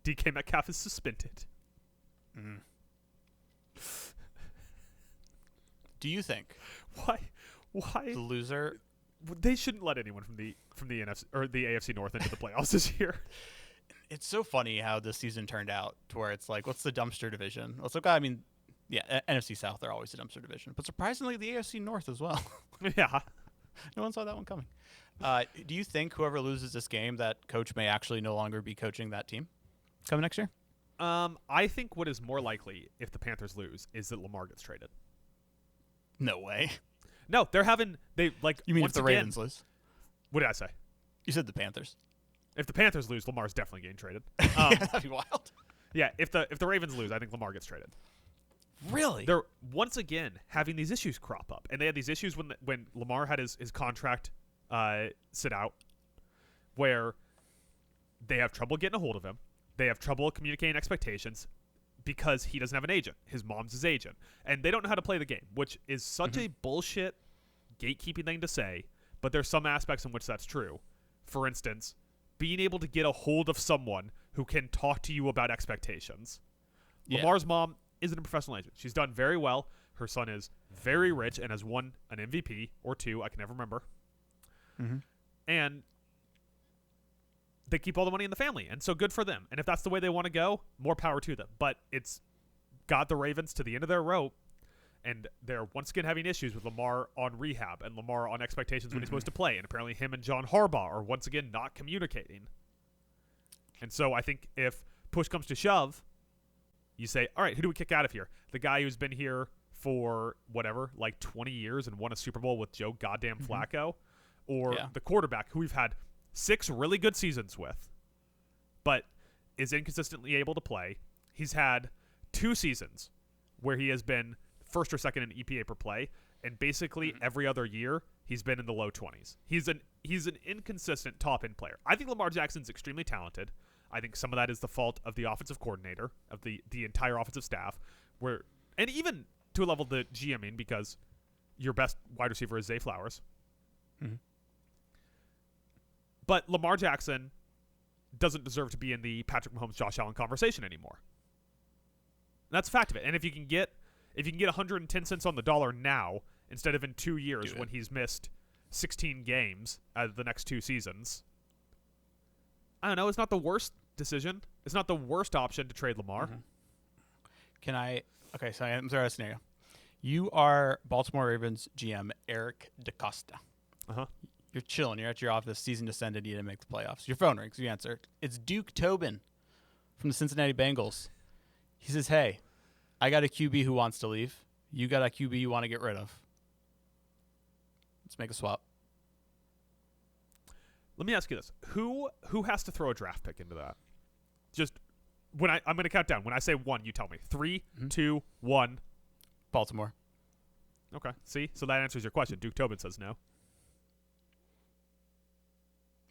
S2: DK Metcalf is suspended.
S3: Do you think
S2: Why
S3: the loser –
S2: they shouldn't let anyone from the NFC or the AFC North into the playoffs this year?
S3: It's so funny how this season turned out to where it's like, what's the dumpster division? Let's look. I mean, yeah, NFC South, they're always a dumpster division, but surprisingly, the AFC North as well.
S2: Yeah.
S3: No one saw that one coming. Do you think whoever loses this game, that coach may actually no longer be coaching that team coming next year?
S2: I think what is more likely if the Panthers lose is that Lamar gets traded.
S3: No way.
S2: No,
S3: You mean
S2: once
S3: if the
S2: again,
S3: Ravens lose?
S2: What did I say?
S3: You said the Panthers.
S2: If the Panthers lose, Lamar's definitely getting traded.
S3: Yeah, that'd be wild.
S2: Yeah, if the Ravens lose, I think Lamar gets traded.
S3: Really?
S2: They're once again having these issues crop up, and they had these issues when Lamar had his contract sit out, where they have trouble getting a hold of him. They have trouble communicating expectations because he doesn't have an agent. His mom's his agent, and they don't know how to play the game, which is such a bullshit gatekeeping thing to say. But there's some aspects in which that's true. For instance, being able to get a hold of someone who can talk to you about expectations. Yeah. Lamar's mom isn't a professional agent. She's done very well. Her son is very rich and has won an MVP or two. I can never remember. And they keep all the money in the family. And so good for them. And if that's the way they want to go, more power to them. But it's got the Ravens to the end of their rope. And they're once again having issues with Lamar on rehab and Lamar on expectations when he's supposed to play. And apparently him and John Harbaugh are once again not communicating. And so I think if push comes to shove, you say, all right, who do we kick out of here? The guy who's been here for whatever, like 20 years and won a Super Bowl with Joe goddamn Flacco? Or the quarterback who we've had 6 really good seasons with, but is inconsistently able to play. He's had 2 seasons where he has been first or second in EPA per play, and basically every other year he's been in the low 20s. He's an inconsistent top end player. I think Lamar Jackson's extremely talented. I think some of that is the fault of the offensive coordinator, of the entire offensive staff, and even to a level the GMing, because your best wide receiver is Zay Flowers. But Lamar Jackson doesn't deserve to be in the Patrick Mahomes, Josh Allen conversation anymore. And that's a fact of it. And if you can get 110 cents on the dollar now instead of in 2 years when he's missed 16 games out of the next 2 seasons, I don't know. It's not the worst decision. It's not the worst option to trade Lamar.
S3: Okay, so I'm sorry, scenario. You are Baltimore Ravens GM Eric DeCosta. You're chilling. You're at your office. Season descended. You didn't make the playoffs. Your phone rings. You answer. It's Duke Tobin from the Cincinnati Bengals. He says, hey, I got a QB who wants to leave. You got a QB you want to get rid of. Let's make a swap.
S2: Let me ask you this. Who has to throw a draft pick into that? Just when I'm going to count down. When I say 1, you tell me. 3, 2, 1.
S3: Baltimore.
S2: Okay. See? So that answers your question. Duke Tobin says no.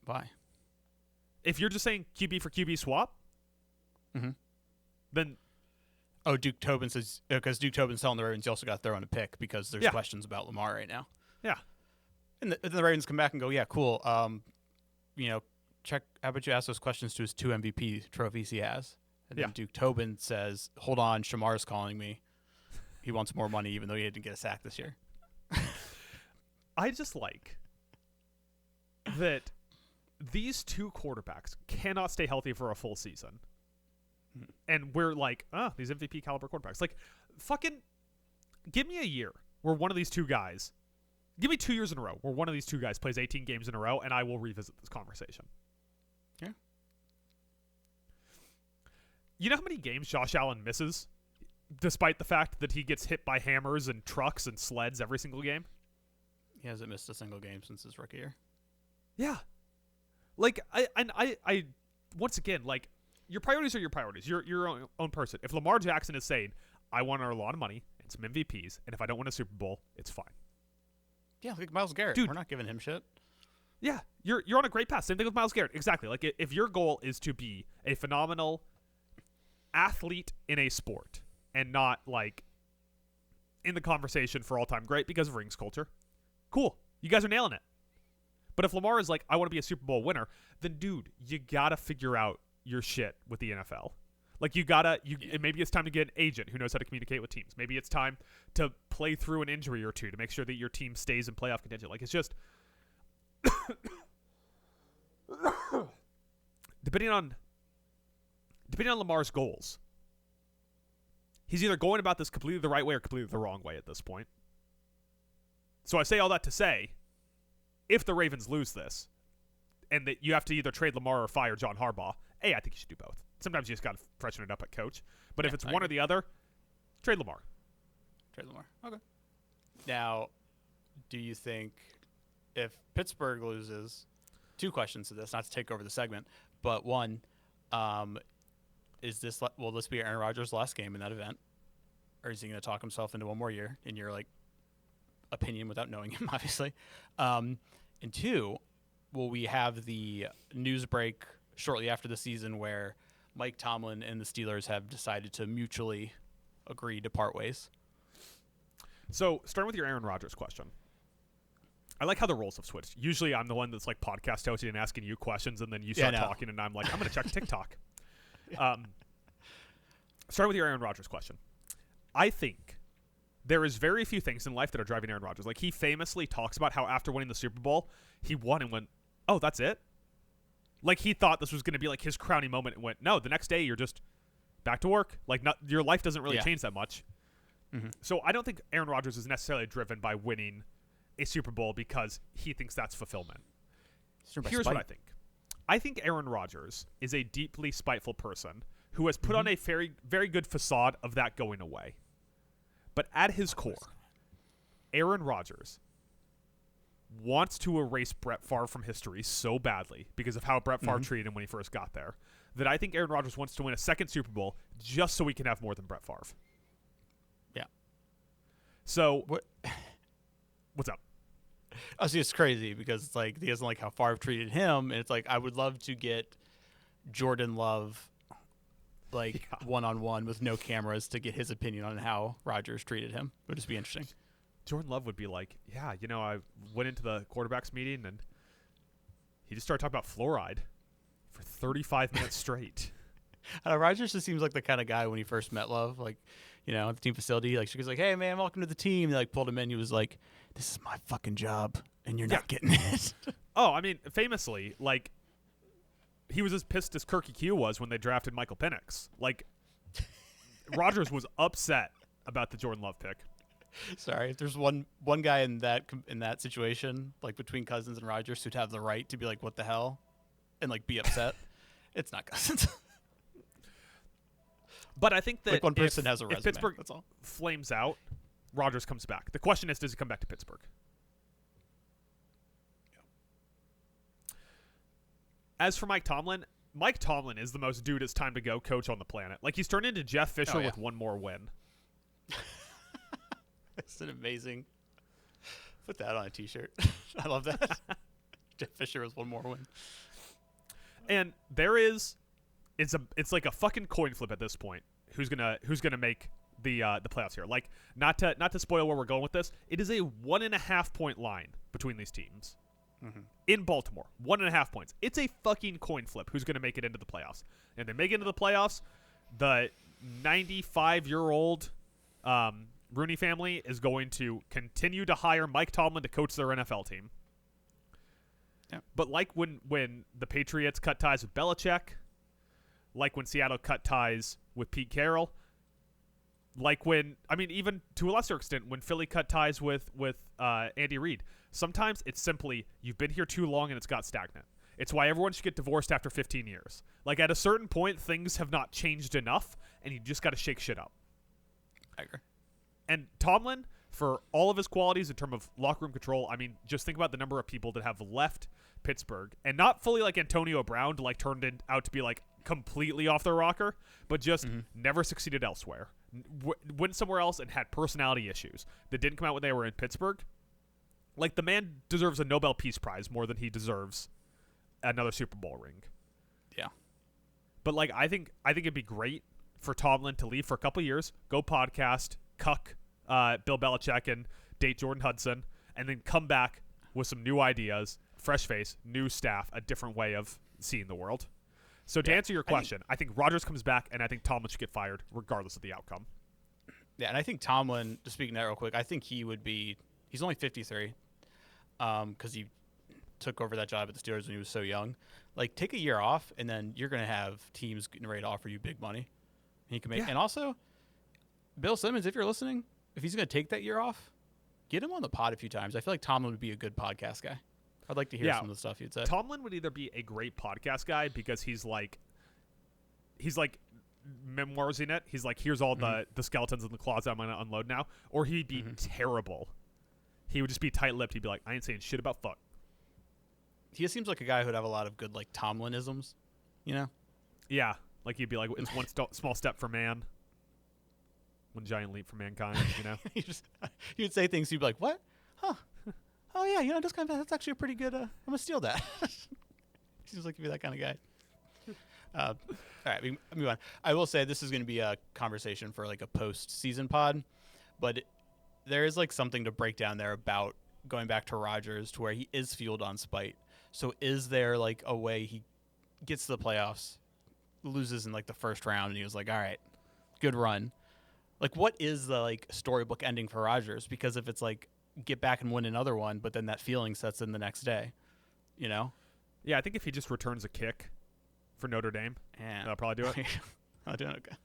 S3: Why?
S2: If you're just saying QB for QB swap, then...
S3: Oh, Duke Tobin says... Because Duke Tobin's telling the Ravens you also got to throw in a pick because there's questions about Lamar right now.
S2: Yeah.
S3: And the Ravens come back and go, yeah, cool. Check. How about you ask those questions to his 2 MVP trophies he has? And then Duke Tobin says, hold on, Shamar's calling me. He wants more money even though he didn't get a sack this year.
S2: I just like that these 2 quarterbacks cannot stay healthy for a full season. And we're like, these MVP caliber quarterbacks. Like, fucking give me a year where one of these 2 guys, give me 2 years in a row where one of these 2 guys plays 18 games in a row, and I will revisit this conversation.
S3: Yeah.
S2: You know how many games Josh Allen misses, despite the fact that he gets hit by hammers and trucks and sleds every single game?
S3: He hasn't missed a single game since his rookie year.
S2: Yeah. Like, I once again, like, your priorities are your priorities. You're your own person. If Lamar Jackson is saying, I want a lot of money and some MVPs, and if I don't win a Super Bowl, it's fine.
S3: Yeah, like Myles Garrett.
S2: Dude,
S3: we're not giving him shit.
S2: Yeah, you're on a great path. Same thing with Myles Garrett. Exactly. Like, if your goal is to be a phenomenal athlete in a sport and not, like, in the conversation for all-time great because of rings culture. Cool. You guys are nailing it. But if Lamar is like, I want to be a Super Bowl winner, then, dude, you got to figure out your shit with the NFL. Like, maybe it's time to get an agent who knows how to communicate with teams. Maybe it's time to play through an injury or two to make sure that your team stays in playoff contention. Like, it's just depending on Lamar's goals, he's either going about this completely the right way or completely the wrong way at this point. So I say all that to say, if the Ravens lose this, and that you have to either trade Lamar or fire John Harbaugh, I think you should do both. Sometimes you just got to freshen it up at coach. But if it's one or the other, trade Lamar.
S3: Trade Lamar. Okay. Now, do you think if Pittsburgh loses, 2 questions to this, not to take over the segment, but one, will this be Aaron Rodgers' last game in that event? Or is he going to talk himself into one more year, in your opinion, without knowing him, obviously? And 2, will we have the news break shortly after the season where Mike Tomlin and the Steelers have decided to mutually agree to part ways?
S2: So, starting with your Aaron Rodgers question, I like how the roles have switched. Usually I'm the one that's like podcast hosting and asking you questions, and then you start talking, and I'm like, I'm going to check TikTok. Starting with your Aaron Rodgers question. I think there is very few things in life that are driving Aaron Rodgers. Like, he famously talks about how after winning the Super Bowl, he won and went, oh, that's it? Like, he thought this was going to be like his crowning moment and went, no, the next day you're just back to work. Like, your life doesn't really change that much. Mm-hmm. So I don't think Aaron Rodgers is necessarily driven by winning a Super Bowl because he thinks that's fulfillment. Here's what I think. I think Aaron Rodgers is a deeply spiteful person who has put on a very, very good facade of that going away. But at his core, Aaron Rodgers wants to erase Brett Favre from history so badly because of how Brett Favre treated him when he first got there that I think Aaron Rodgers wants to win a second Super Bowl just so we can have more than Brett Favre.
S3: Yeah.
S2: So, what's up?
S3: I see, it's crazy because it's like he doesn't like how Favre treated him, and it's like I would love to get Jordan Love one-on-one with no cameras to get his opinion on how Rodgers treated him. It would just be interesting.
S2: Jordan Love would be like, yeah, I went into the quarterbacks meeting and he just started talking about fluoride for 35 minutes straight.
S3: Rodgers just seems like the kind of guy when he first met Love, at the team facility. Like, she was like, hey, man, welcome to the team. They pulled him in. He was like, this is my fucking job, and you're not getting it.
S2: Oh, I mean, famously, he was as pissed as Kirky Q was when they drafted Michael Penix. Rodgers was upset about the Jordan Love pick.
S3: Sorry, if there's one guy in that situation, between Cousins and Rodgers, who'd have the right to be like, what the hell, and be upset, it's not Cousins.
S2: But I think that
S3: one person has a resume.
S2: If Pittsburgh
S3: that's all.
S2: Flames out, Rodgers comes back. The question is, does he come back to Pittsburgh? As for Mike Tomlin is the most dude it's time to go coach on the planet. He's turned into Jeff Fisher with one more win.
S3: It's an amazing. Put that on a T-shirt. I love that. Jeff Fisher with one more win.
S2: And it's like a fucking coin flip at this point. Who's gonna make the playoffs here? Not to spoil where we're going with this. It is a 1.5 point line between these teams. In Baltimore, 1.5 points. It's a fucking coin flip. Who's going to make it into the playoffs? And they make it into the playoffs. The 95-year-old Rooney family is going to continue to hire Mike Tomlin to coach their NFL team. Yeah. But when the Patriots cut ties with Belichick, when Seattle cut ties with Pete Carroll, even to a lesser extent, when Philly cut ties with Andy Reid. Sometimes it's simply, you've been here too long and it's got stagnant. It's why everyone should get divorced after 15 years. At a certain point, things have not changed enough, and you just got to shake shit up.
S3: I agree.
S2: And Tomlin, for all of his qualities in terms of locker room control, just think about the number of people that have left Pittsburgh, and not fully like Antonio Brown, turned out to be completely off their rocker, but just never succeeded elsewhere. Went somewhere else and had personality issues that didn't come out when they were in Pittsburgh. The man deserves a Nobel Peace Prize more than he deserves another Super Bowl ring.
S3: Yeah.
S2: But I think it'd be great for Tomlin to leave for a couple years, go podcast, cuck Bill Belichick and date Jordan Hudson, and then come back with some new ideas, fresh face, new staff, a different way of seeing the world. So to answer your question, I think Rodgers comes back, and I think Tomlin should get fired regardless of the outcome.
S3: Yeah, and I think Tomlin, just speaking that real quick, I think he would be – he's only 53 because he took over that job at the Steelers when he was so young. Like, take a year off, and then you're going to have teams getting ready to offer you big money. And he can make And also, Bill Simmons, if you're listening, if he's going to take that year off, get him on the pod a few times. I feel like Tomlin would be a good podcast guy. I'd like to hear some of the stuff he'd say.
S2: Tomlin would either be a great podcast guy because he's like memoirsing it. He's like, here's all the skeletons in the closet I'm going to unload now. Or he'd be terrible. He would just be tight-lipped. He'd be like, I ain't saying shit about fuck.
S3: He just seems like a guy who'd have a lot of good, like, Tomlinisms, you know?
S2: Yeah. Like, he'd be like, it's one small step for man, one giant leap for mankind, you know?
S3: He would say things, you'd be like, what? Huh. Oh, yeah, you know, that's actually a pretty good, I'm going to steal that. Seems like he'd be that kind of guy. All right, we move on. I will say this is going to be a conversation for, like, a post-season pod, but there is, like, something to break down there about going back to Rodgers to where he is fueled on spite. So is there, like, a way he gets to the playoffs, loses in, like, the first round, and he was like, all right, good run. Like, what is the, like, storybook ending for Rodgers? Because if it's, like, get back and win another one, but then that feeling sets in the next day, you know?
S2: Yeah, I think if he just returns a kick for Notre Dame, that'll probably do it.
S3: I'll do it, okay.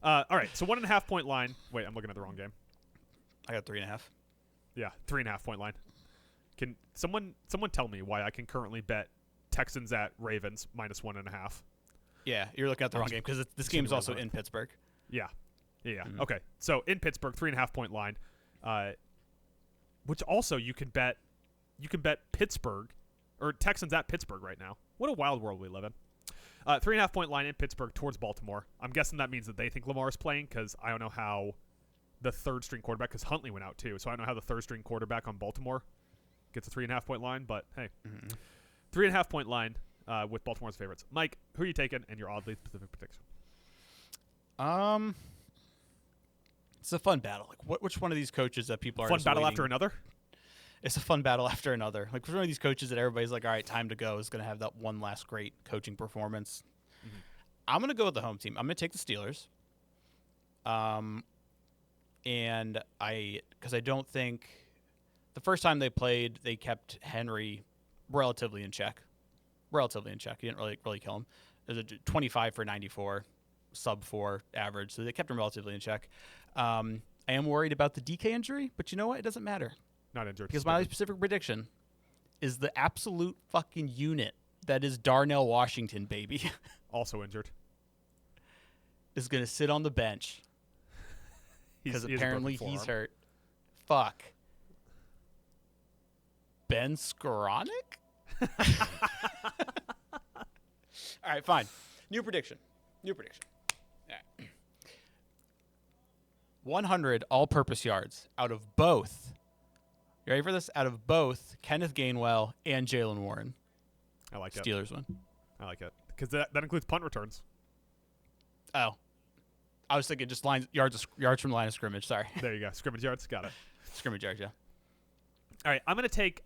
S2: All right, so 1.5 point line. Wait, I'm looking at the wrong game.
S3: I got 3.5.
S2: Yeah, 3.5 point line. Can someone tell me why I can currently bet Texans at Ravens -1.5?
S3: Yeah, you're looking at the wrong game because this game is also in Pittsburgh.
S2: Yeah. Okay, so in Pittsburgh, 3.5 point line, which also you can bet Pittsburgh or Texans at Pittsburgh right now. What a wild world we live in. 3.5 point line in Pittsburgh towards Baltimore. I'm guessing that means that they think Lamar is playing because I don't know how the third string quarterback, because Huntley went out too, so I don't know how the third string quarterback on Baltimore gets a 3.5 point line, but hey, 3.5 point line with Baltimore's favorites. Mike, who are you taking and your oddly specific prediction?
S3: It's a fun battle. Like, which one of these coaches that people are
S2: fun battle after another?
S3: It's a fun battle after another. Like, which one of these coaches that everybody's like, all right, time to go, is going to have that one last great coaching performance? I'm going to go with the home team. I'm going to take the Steelers. Because I don't think the first time they played, they kept Henry relatively in check. He didn't really kill him. It was a 25 for 94, sub 4 average. So they kept him relatively in check. I am worried about the DK injury, but you know what? It doesn't matter.
S2: Not injured.
S3: Because my specific prediction is the absolute fucking unit that is Darnell Washington, baby.
S2: Also injured.
S3: Is going to sit on the bench. Because apparently he's hurt. Fuck. Ben Skoranek? All right, fine. New prediction. All right. 100 all-purpose yards out of both. You ready for this? Out of both Kenneth Gainwell and Jalen Warren.
S2: I like it.
S3: Steelers win.
S2: I like it. Because that includes punt returns.
S3: Oh. I was thinking just yards from the line of scrimmage. Sorry.
S2: There you go. Scrimmage yards. Got it.
S3: Scrimmage yards, yeah.
S2: All right. I'm gonna take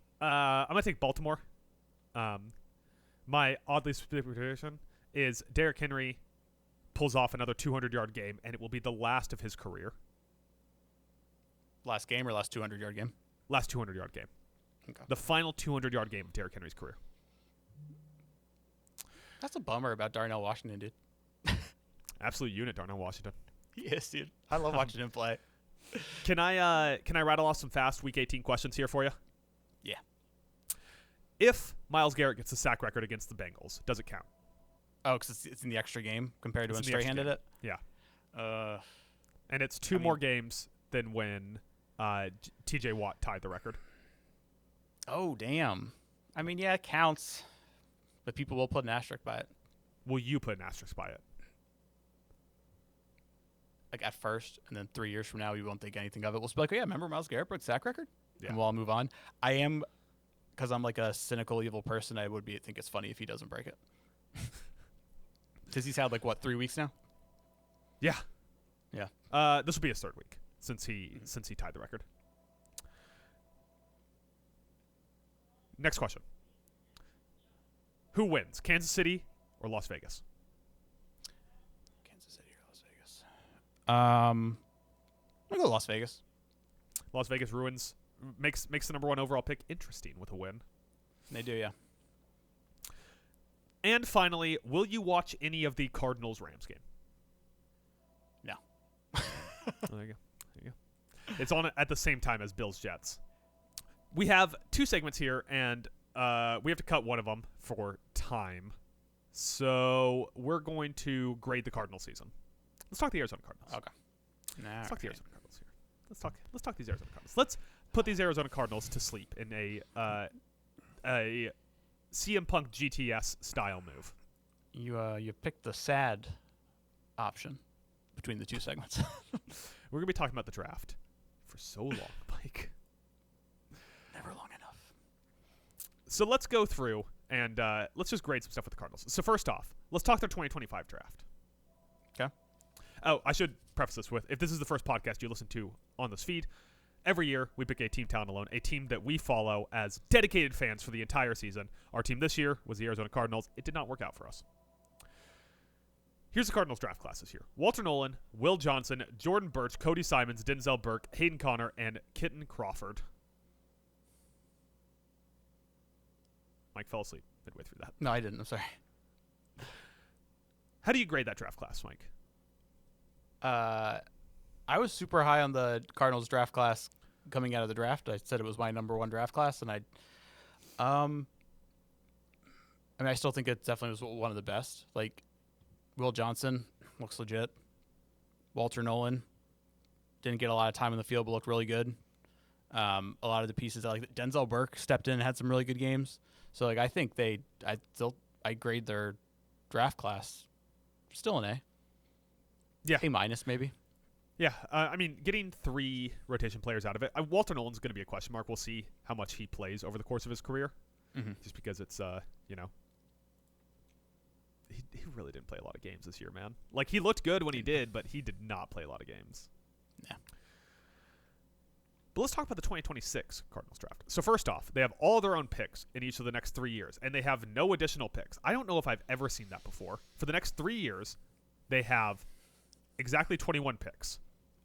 S2: Baltimore. My oddly specific prediction is Derrick Henry pulls off another 200-yard game, and it will be the last of his career.
S3: Last game or last 200-yard game?
S2: Last 200-yard game.
S3: Okay.
S2: The final 200-yard game of Derrick Henry's career.
S3: That's a bummer about Darnell Washington, dude.
S2: Absolute unit, Darnell Washington.
S3: He is, dude. I love watching him play.
S2: Can I rattle off some fast Week 18 questions here for you?
S3: Yeah.
S2: If Myles Garrett gets the sack record against the Bengals, does it count?
S3: Oh, because it's in the extra game compared to when Strahan-handed it?
S2: Yeah. And it's
S3: I
S2: more games than when T.J. Watt tied the record.
S3: Oh, damn. I mean, yeah, it counts. But people will put an asterisk by it.
S2: Will you put an asterisk by it?
S3: Like at first, and then 3 years from now, we won't think anything of it. We'll be like, oh, yeah, remember Myles Garrett broke sack record?
S2: Yeah.
S3: And we'll all move on. I am, because I'm like a cynical, evil person, I would think it's funny if he doesn't break it. Because he's had 3 weeks now?
S2: Yeah.
S3: Yeah.
S2: This will be his third week. since he tied the record. Next question. Who wins, Kansas City or Las Vegas?
S3: Kansas City or Las Vegas? I'm gonna go Las Vegas.
S2: Las Vegas makes the number 1 overall pick interesting with a win.
S3: They do, yeah.
S2: And finally, will you watch any of the Cardinals-Rams game?
S3: No.
S2: There you go. It's on at the same time as Bills-Jets. We have 2 segments here, and we have to cut one of them for time. So we're going to grade the Cardinal season. Let's talk the Arizona Cardinals.
S3: Okay.
S2: Let's talk the Arizona Cardinals here. Let's talk these Arizona Cardinals. Let's put these Arizona Cardinals to sleep in a CM Punk GTS style move.
S3: You picked the sad option between the 2 segments.
S2: We're gonna be talking about the draft for so long, Mike.
S3: Never long enough.
S2: So let's go through and let's just grade some stuff with the Cardinals. So first off, let's talk their 2025 draft.
S3: Okay.
S2: Oh, I should preface this with, if this is the first podcast you listen to on this feed, every year we pick a team talent alone, a team that we follow as dedicated fans for the entire season. Our team this year was the Arizona Cardinals. It did not work out for us. Here's the Cardinals draft classes here. Walter Nolan, Will Johnson, Jordan Birch, Cody Simons, Denzel Burke, Hayden Connor, and Kitten Crawford. Mike fell asleep midway through that.
S3: No, I didn't. I'm sorry.
S2: How do you grade that draft class, Mike?
S3: I was super high on the Cardinals draft class coming out of the draft. I said it was my number 1 draft class, and I mean, I still think it definitely was one of the best. Like, Will Johnson looks legit. Walter Nolan didn't get a lot of time in the field, but looked really good. A lot of the pieces, like Denzel Burke stepped in and had some really good games. So, like, I think I grade their draft class still an A.
S2: Yeah.
S3: A minus, maybe.
S2: Yeah, I mean, getting 3 rotation players out of it. Walter Nolan's going to be a question mark. We'll see how much he plays over the course of his career.
S3: Mm-hmm.
S2: Just because it's, he really didn't play a lot of games this year, man. Like, he looked good when he did, but he did not play a lot of games.
S3: Yeah.
S2: But let's talk about the 2026 Cardinals draft. So first off, they have all their own picks in each of the next 3 years, and they have no additional picks. I don't know if I've ever seen that before. For the next 3 years, they have exactly 21 picks,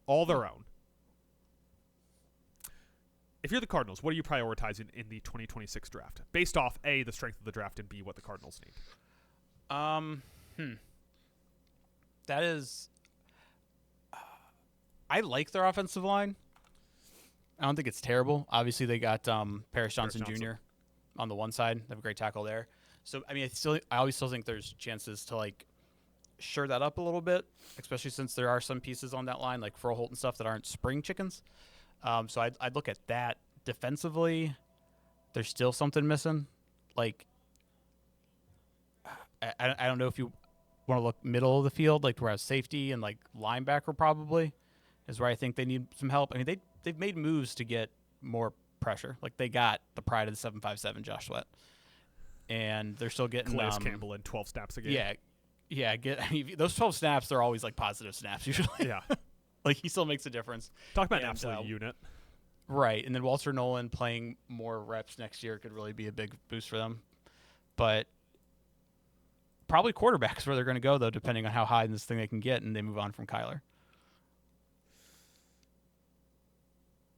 S2: all their own. If you're the Cardinals, what are you prioritizing in the 2026 draft? Based off, A, the strength of the draft, and B, what the Cardinals need.
S3: That is... I like their offensive line. I don't think it's terrible. Obviously, they got Paris Johnson Jr. on the one side. They have a great tackle there. So, I mean, I always still think there's chances to, like, shore that up a little bit, especially since there are some pieces on that line, like Froholt and stuff, that aren't spring chickens. So I'd look at that. Defensively, there's still something missing. Like, I don't know if you want to look middle of the field, like whereas safety and like linebacker probably is where I think they need some help. I mean, they've made moves to get more pressure. Like, they got the pride of the 7.57 Josh Sweat, and they're still getting
S2: Calais Campbell in 12 snaps a game.
S3: Yeah. I mean, those 12 snaps are always like positive snaps usually.
S2: Yeah.
S3: Like, he still makes a difference.
S2: Talk about an absolute unit.
S3: Right. And then Walter Nolan playing more reps next year could really be a big boost for them. But probably quarterback is where they're going to go, though, depending on how high in this thing they can get, and they move on from Kyler.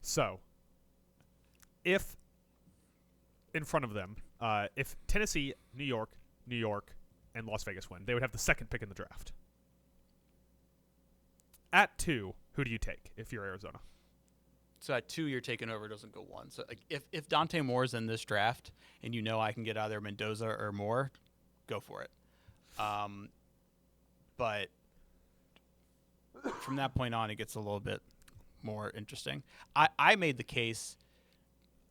S2: So, if in front of them, if Tennessee, New York, and Las Vegas win, they would have the second pick in the draft. At 2, who do you take if you're Arizona?
S3: So at 2, you're taking over, doesn't go 1. So like, if Dante Moore's in this draft and you know I can get either Mendoza or Moore, go for it. But from that point on, it gets a little bit more interesting. I made the case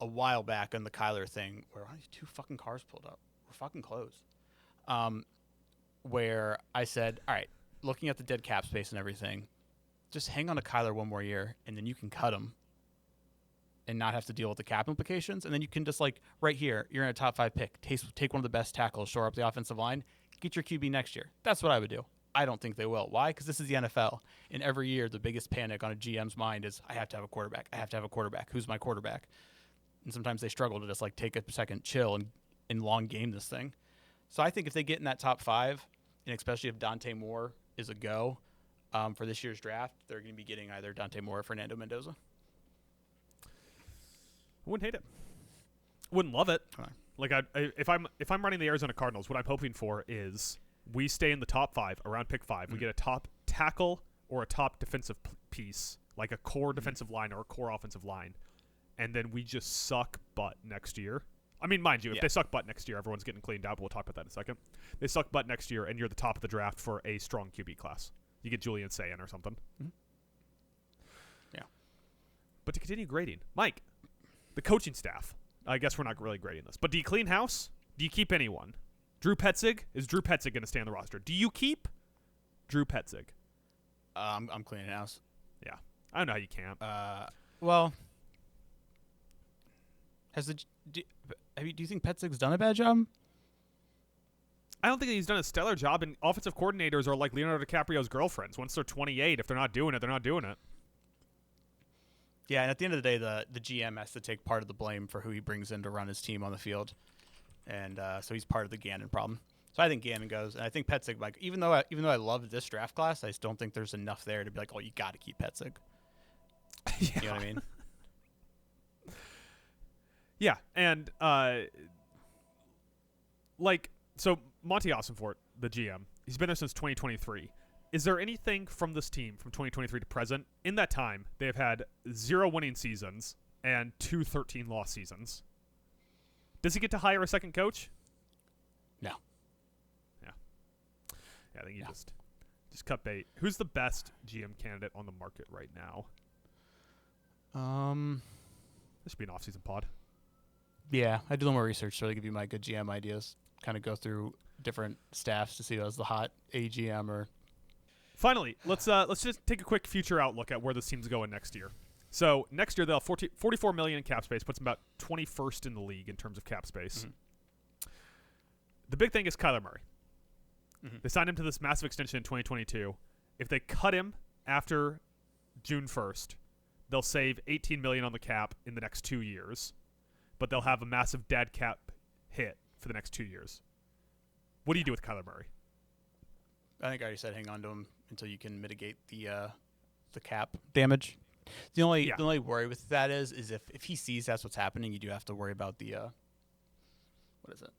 S3: a while back on the Kyler thing where only 2 fucking cars pulled up. We're fucking close. Where I said, all right, looking at the dead cap space and everything, just hang on to Kyler one more year, and then you can cut him and not have to deal with the cap implications. And then you can just, like, right here, you're in a top 5 pick. Take one of the best tackles, shore up the offensive line, get your QB next year. That's what I would do. I don't think they will. Why? Because this is the NFL. And every year, the biggest panic on a GM's mind is, I have to have a quarterback. I have to have a quarterback. Who's my quarterback? And sometimes they struggle to just like take a second, chill, and long game this thing. So I think if they get in that top 5, and especially if Dante Moore is a go for this year's draft, they're going to be getting either Dante Moore or Fernando Mendoza.
S2: I wouldn't hate it. Wouldn't love it.
S3: Right.
S2: Like if I'm running the Arizona Cardinals, what I'm hoping for is we stay in the top 5 around pick 5. We get a top tackle or a top defensive piece, like a core defensive line or a core offensive line, and then we just suck butt next year. I mean, mind you, if they suck butt next year, everyone's getting cleaned out, but we'll talk about that in a second. They suck butt next year, and you're the top of the draft for a strong QB class. You get Julian Sayin or something.
S3: Mm-hmm. Yeah.
S2: But to continue grading, Mike, the coaching staff. I guess we're not really grading this, but do you clean house? Do you keep anyone? Drew Petzig? Is Drew Petzig going to stay on the roster? Do you keep Drew Petzig?
S3: I'm cleaning house.
S2: Yeah. I don't know how you can't.
S3: Well, do you think Petzig's done a bad job?
S2: I don't think he's done a stellar job, and offensive coordinators are like Leonardo DiCaprio's girlfriends. Once they're 28, if they're not doing it, they're not doing it.
S3: Yeah, and at the end of the day, the GM has to take part of the blame for who he brings in to run his team on the field. And so he's part of the Gannon problem. So I think Gannon goes, and I think Petzig, like, even though I love this draft class, I just don't think there's enough there to be like, oh, you got to keep Petzig.
S2: Yeah.
S3: You know what I mean?
S2: Yeah, and so Monty Ossenfort, the GM, he's been there since 2023. Is there anything from this team from 2023 to present? In that time, they have had 0 winning seasons and 2 13-loss seasons. Does he get to hire a second coach?
S3: No.
S2: Yeah, I think you just cut bait. Who's the best GM candidate on the market right now? This should be an off-season pod.
S3: Yeah, I do a little more research so I give you my good GM ideas. Kind of go through different staffs to see who's the hot AGM or.
S2: Finally, let's just take a quick future outlook at where this team's going next year. So next year they'll have $44 million in cap space, puts them about 21st in the league in terms of cap space. Mm-hmm. The big thing is Kyler Murray. Mm-hmm. They signed him to this massive extension in 2022. If they cut him after June 1st, they'll save $18 million on the cap in the next 2 years, but they'll have a massive dead cap hit for the next 2 years. What do you do with Kyler Murray?
S3: I think I already said hang on to him until you can mitigate the cap damage. The only worry with that is if he sees that's what's happening, you do have to worry about the what is it?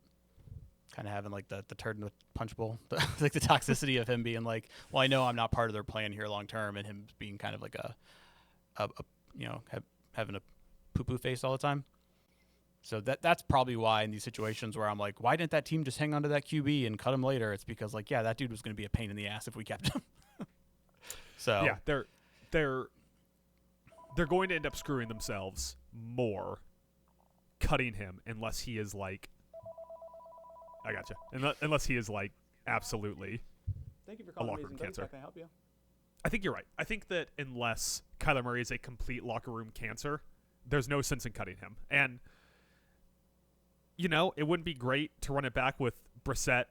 S3: Kind of having like the turd in the punch bowl, like the toxicity of him being like, well, I know I'm not part of their plan here long term, and him being kind of like having a poo-poo face all the time. So that's probably why in these situations where I'm like, why didn't that team just hang on to that QB and cut him later? It's because like, yeah, that dude was going to be a pain in the ass if we kept him. So
S2: yeah, they're going to end up screwing themselves more cutting him unless he is like, I gotcha. Unless he is like absolutely.
S3: Thank you for calling
S2: a locker room cancer.
S3: How can I help you?
S2: I think you're right. I think that unless Kyler Murray is a complete locker room cancer, there's no sense in cutting him. And you know, it wouldn't be great to run it back with Brissett,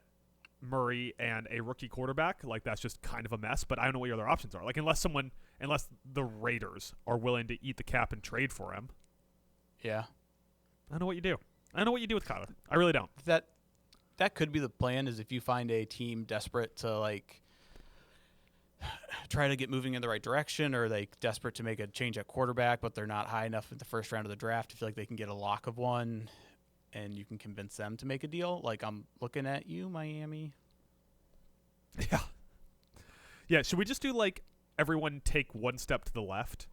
S2: Murray, and a rookie quarterback. Like, that's just kind of a mess, but I don't know what your other options are. Like, unless the Raiders are willing to eat the cap and trade for him.
S3: Yeah.
S2: I don't know what you do. I don't know what you do with Kyler. I really don't.
S3: That could be the plan, is if you find a team desperate to, like, try to get moving in the right direction, or they desperate to make a change at quarterback, but they're not high enough in the first round of the draft to feel like they can get a lock of one, and you can convince them to make a deal. Like, I'm looking at you, Miami.
S2: Yeah. Yeah, should we just do, like, everyone take one step to the left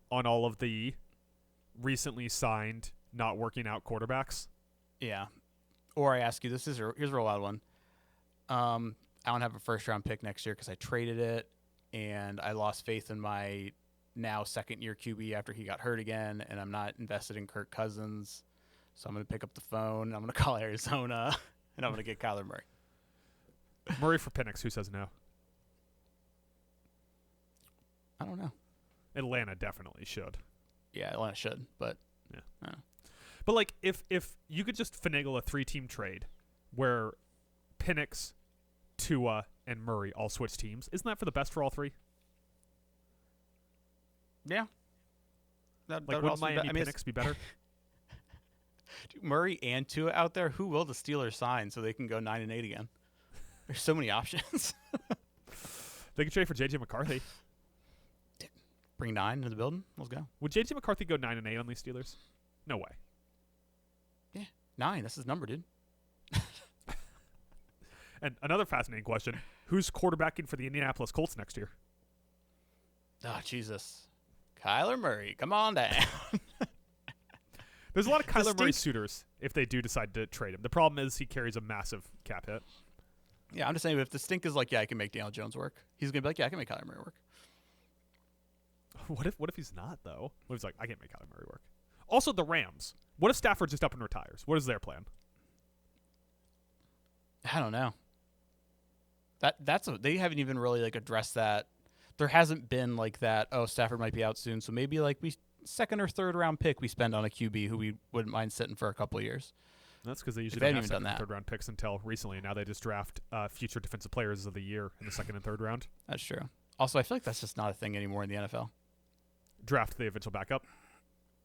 S2: on all of the recently signed, not working out quarterbacks?
S3: Yeah. Or I ask you, here's a real wild one. I don't have a first-round pick next year because I traded it, and I lost faith in my now second-year QB after he got hurt again, and I'm not invested in Kirk Cousins. So I'm going to pick up the phone, I'm going to call Arizona, and I'm going to get Kyler Murray.
S2: Murray for Penix, who says no?
S3: I don't know.
S2: Atlanta definitely should.
S3: Yeah, Atlanta should, but
S2: yeah.
S3: I don't know.
S2: But like, if you could just finagle a 3-team trade where Penix, Tua, and Murray all switch teams. Isn't that for the best for all three?
S3: Yeah.
S2: Like, wouldn't Miami Penix be better?
S3: Murray and Tua out there, who will the Steelers sign so they can go 9-8 again? There's so many options.
S2: They could trade for J.J. McCarthy.
S3: Bring 9 into the building. Let's go.
S2: Would J.J. McCarthy go 9-8 on these Steelers? No way.
S3: Yeah, 9. That's his number, dude.
S2: And another fascinating question: who's quarterbacking for the Indianapolis Colts next year?
S3: Oh, Jesus. Kyler Murray, come on down.
S2: There's a lot of Kyler Murray suitors if they do decide to trade him. The problem is he carries a massive cap hit.
S3: Yeah, I'm just saying, if the stink is like, yeah, I can make Daniel Jones work, he's going to be like, yeah, I can make Kyler Murray work.
S2: What if he's not, though? What if he's like, I can't make Kyler Murray work? Also, the Rams. What if Stafford just up and retires? What is their plan?
S3: I don't know. They haven't even really like addressed that. There hasn't been like that, oh, Stafford might be out soon, so maybe like we second or third round pick we spend on a QB who we wouldn't mind sitting for a couple of years.
S2: That's because they usually don't have second and third round picks until recently, and now they just draft future defensive players of the year in the second and third round.
S3: That's true. Also, I feel like that's just not a thing anymore in the NFL.
S2: Draft the eventual backup?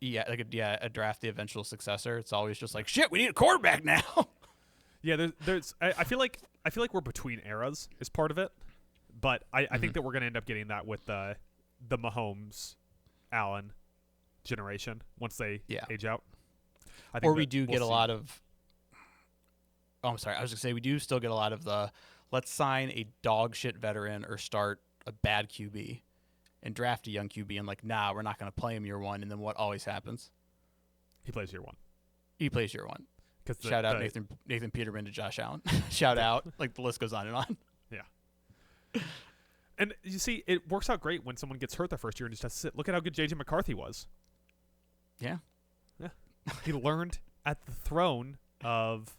S3: Yeah, a draft the eventual successor. It's always just like, shit, we need a quarterback now.
S2: Yeah, I feel like we're between eras is part of it, but I think that we're going to end up getting that with the Mahomes, Allen generation once they age out. I think
S3: or we do get a lot of. Oh, I'm sorry. I was going to say we do still get a lot of the let's sign a dog shit veteran or start a bad QB and draft a young QB and like, nah, we're not going to play him year one. And then what always happens?
S2: He plays year one.
S3: He plays year one.
S2: The,
S3: Shout out Nathan Peterman to Josh Allen. Shout out. Like the list goes on and on.
S2: Yeah. And you see, it works out great when someone gets hurt their first year and just has to sit. Look at how good J.J. McCarthy was.
S3: Yeah.
S2: Yeah. He learned at the throne of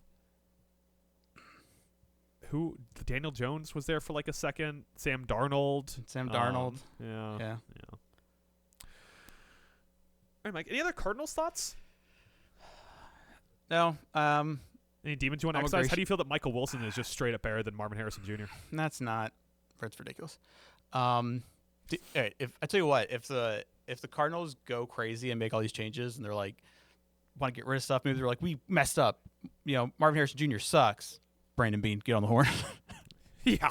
S2: who? Daniel Jones was there for like a second. Sam Darnold.
S3: Yeah.
S2: All right, Mike. Any other Cardinals thoughts?
S3: No.
S2: Any demons you want to exercise? How do you feel that Michael Wilson is just straight up better than Marvin Harrison Jr.?
S3: That's ridiculous. If I tell you what, if the Cardinals go crazy and make all these changes and they're like want to get rid of stuff, maybe they're like, we messed up. You know, Marvin Harrison Jr. sucks. Brandon Beane, get on the horn.
S2: Yeah.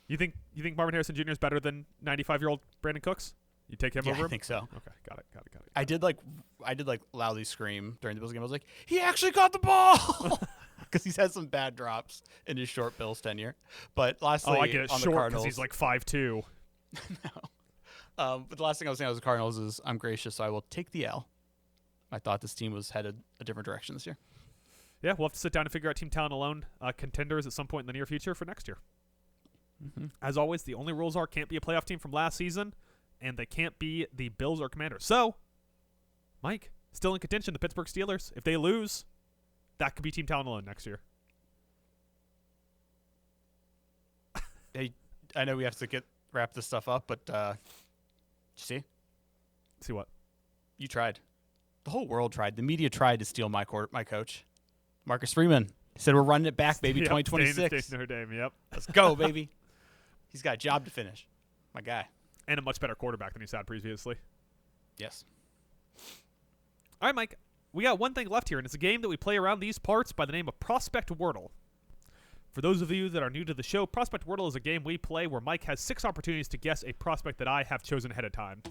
S2: You think Marvin Harrison Jr. is better than 95-year-old Brandon Cooks? You take him over him?
S3: I think so.
S2: Okay, got it.
S3: I did like loudly scream during the Bills game. I was like, he actually caught the ball because he's had some bad drops in his short Bills tenure. But lastly,
S2: I get it
S3: on
S2: short
S3: the Cardinals,
S2: because he's like 5'2".
S3: No. But the last thing I was saying about the Cardinals is I'm gracious, so I will take the L. I thought this team was headed a different direction this year.
S2: Yeah, we'll have to sit down and figure out team talent alone contenders at some point in the near future for next year. Mm-hmm. As always, the only rules are can't be a playoff team from last season, and they can't be the Bills or Commanders. So, Mike, still in contention, the Pittsburgh Steelers. If they lose, that could be team talent alone next year.
S3: I know we have to wrap this stuff up, but see
S2: what?
S3: You tried. The whole world tried. The media tried to steal my coach, Marcus Freeman. He said we're running it back, baby. 2026.
S2: Notre Dame. Yep.
S3: Let's go, baby. He's got a job to finish. My guy.
S2: And a much better quarterback than he's had previously.
S3: Yes.
S2: All right, Mike. We got one thing left here, and it's a game that we play around these parts by the name of Prospect Wordle. For those of you that are new to the show, Prospect Wordle is a game we play where Mike has 6 opportunities to guess a prospect that I have chosen ahead of time.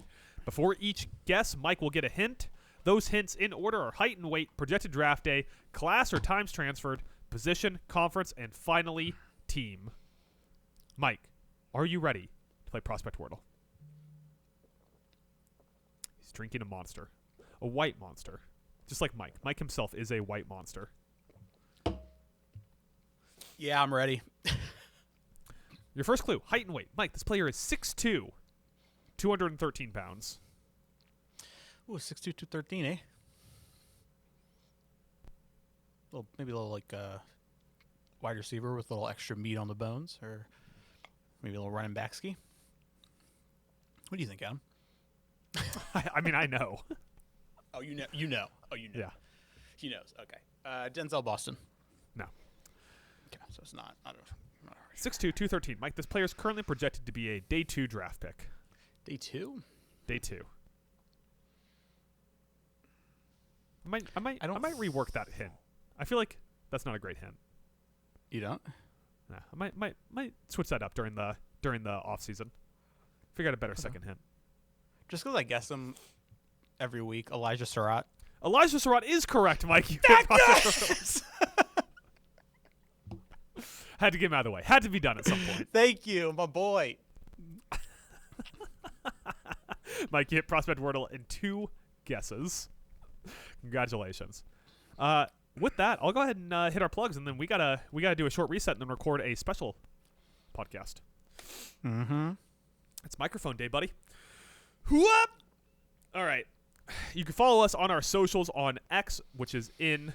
S2: Before each guess, Mike will get a hint. Those hints in order are height and weight, projected draft day, class or times transferred, position, conference, and finally, team. Mike, are you ready to play Prospect Wordle? He's drinking a monster. A white monster. Just like Mike. Mike himself is a white monster.
S3: Yeah, I'm ready.
S2: Your first clue, height and weight. Mike, this player is 6'2", 213 pounds.
S3: Ooh, 6'2", 213, eh? Maybe a little like wide receiver with a little extra meat on the bones, or maybe a little running back ski. What do you think, Adam?
S2: I mean, I know.
S3: Oh, you know. Oh, you know.
S2: Yeah.
S3: He knows. Okay. Denzel Boston.
S2: No.
S3: Okay, so it's not. I don't know.
S2: 6'2", 213. Mike, this player is currently projected to be a day 2 draft pick.
S3: Day 2.
S2: Day 2. I might rework that hint. I feel like that's not a great hint.
S3: You don't?
S2: Nah, I might switch that up during the off season. Figure out a better second hint.
S3: Just because I guess him every week, Elijah Surratt.
S2: Elijah Surratt is correct, Mike. You had to get him out of the way. Had to be done at some point.
S3: Thank you, my boy.
S2: Mike, you hit Prospect Wordle in 2 guesses. Congratulations. With that, I'll go ahead and hit our plugs, and then we gotta do a short reset and then record a special podcast.
S3: Mm-hmm.
S2: It's microphone day, buddy. Whoop! All right. You can follow us on our socials on X, which is in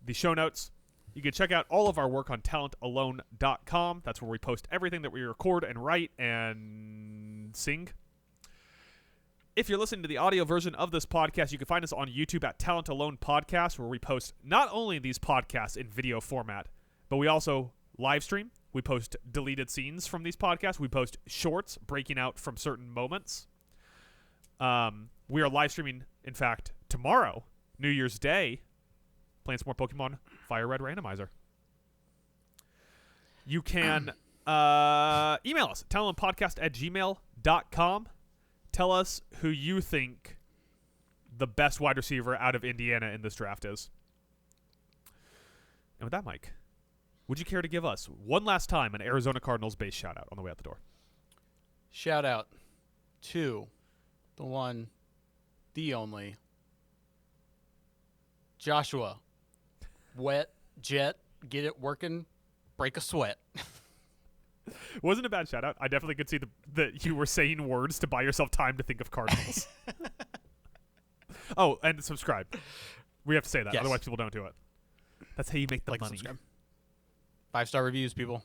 S2: the show notes. You can check out all of our work on talentalone.com. That's where we post everything that we record and write and sing. If you're listening to the audio version of this podcast, you can find us on YouTube at Talent Alone Podcast, where we post not only these podcasts in video format, but we also live stream. We post deleted scenes from these podcasts. We post shorts breaking out from certain moments. We are live streaming, in fact, tomorrow, New Year's Day, playing some more Pokemon Fire Red Randomizer. You can email us, talentpodcast@gmail.com. Tell us who you think the best wide receiver out of Indiana in this draft is. And with that, Mike, would you care to give us one last time an Arizona Cardinals base shout out on the way out the door?
S3: Shout out to the one, the only, Joshua. Wet, jet, get it working, break a sweat.
S2: Wasn't a bad shout out. I definitely could see that you were saying words to buy yourself time to think of Cardinals. Oh, and subscribe. We have to say that.
S3: Yes.
S2: Otherwise people don't do it. That's how you make the money.
S3: Subscribe. 5-star reviews, people.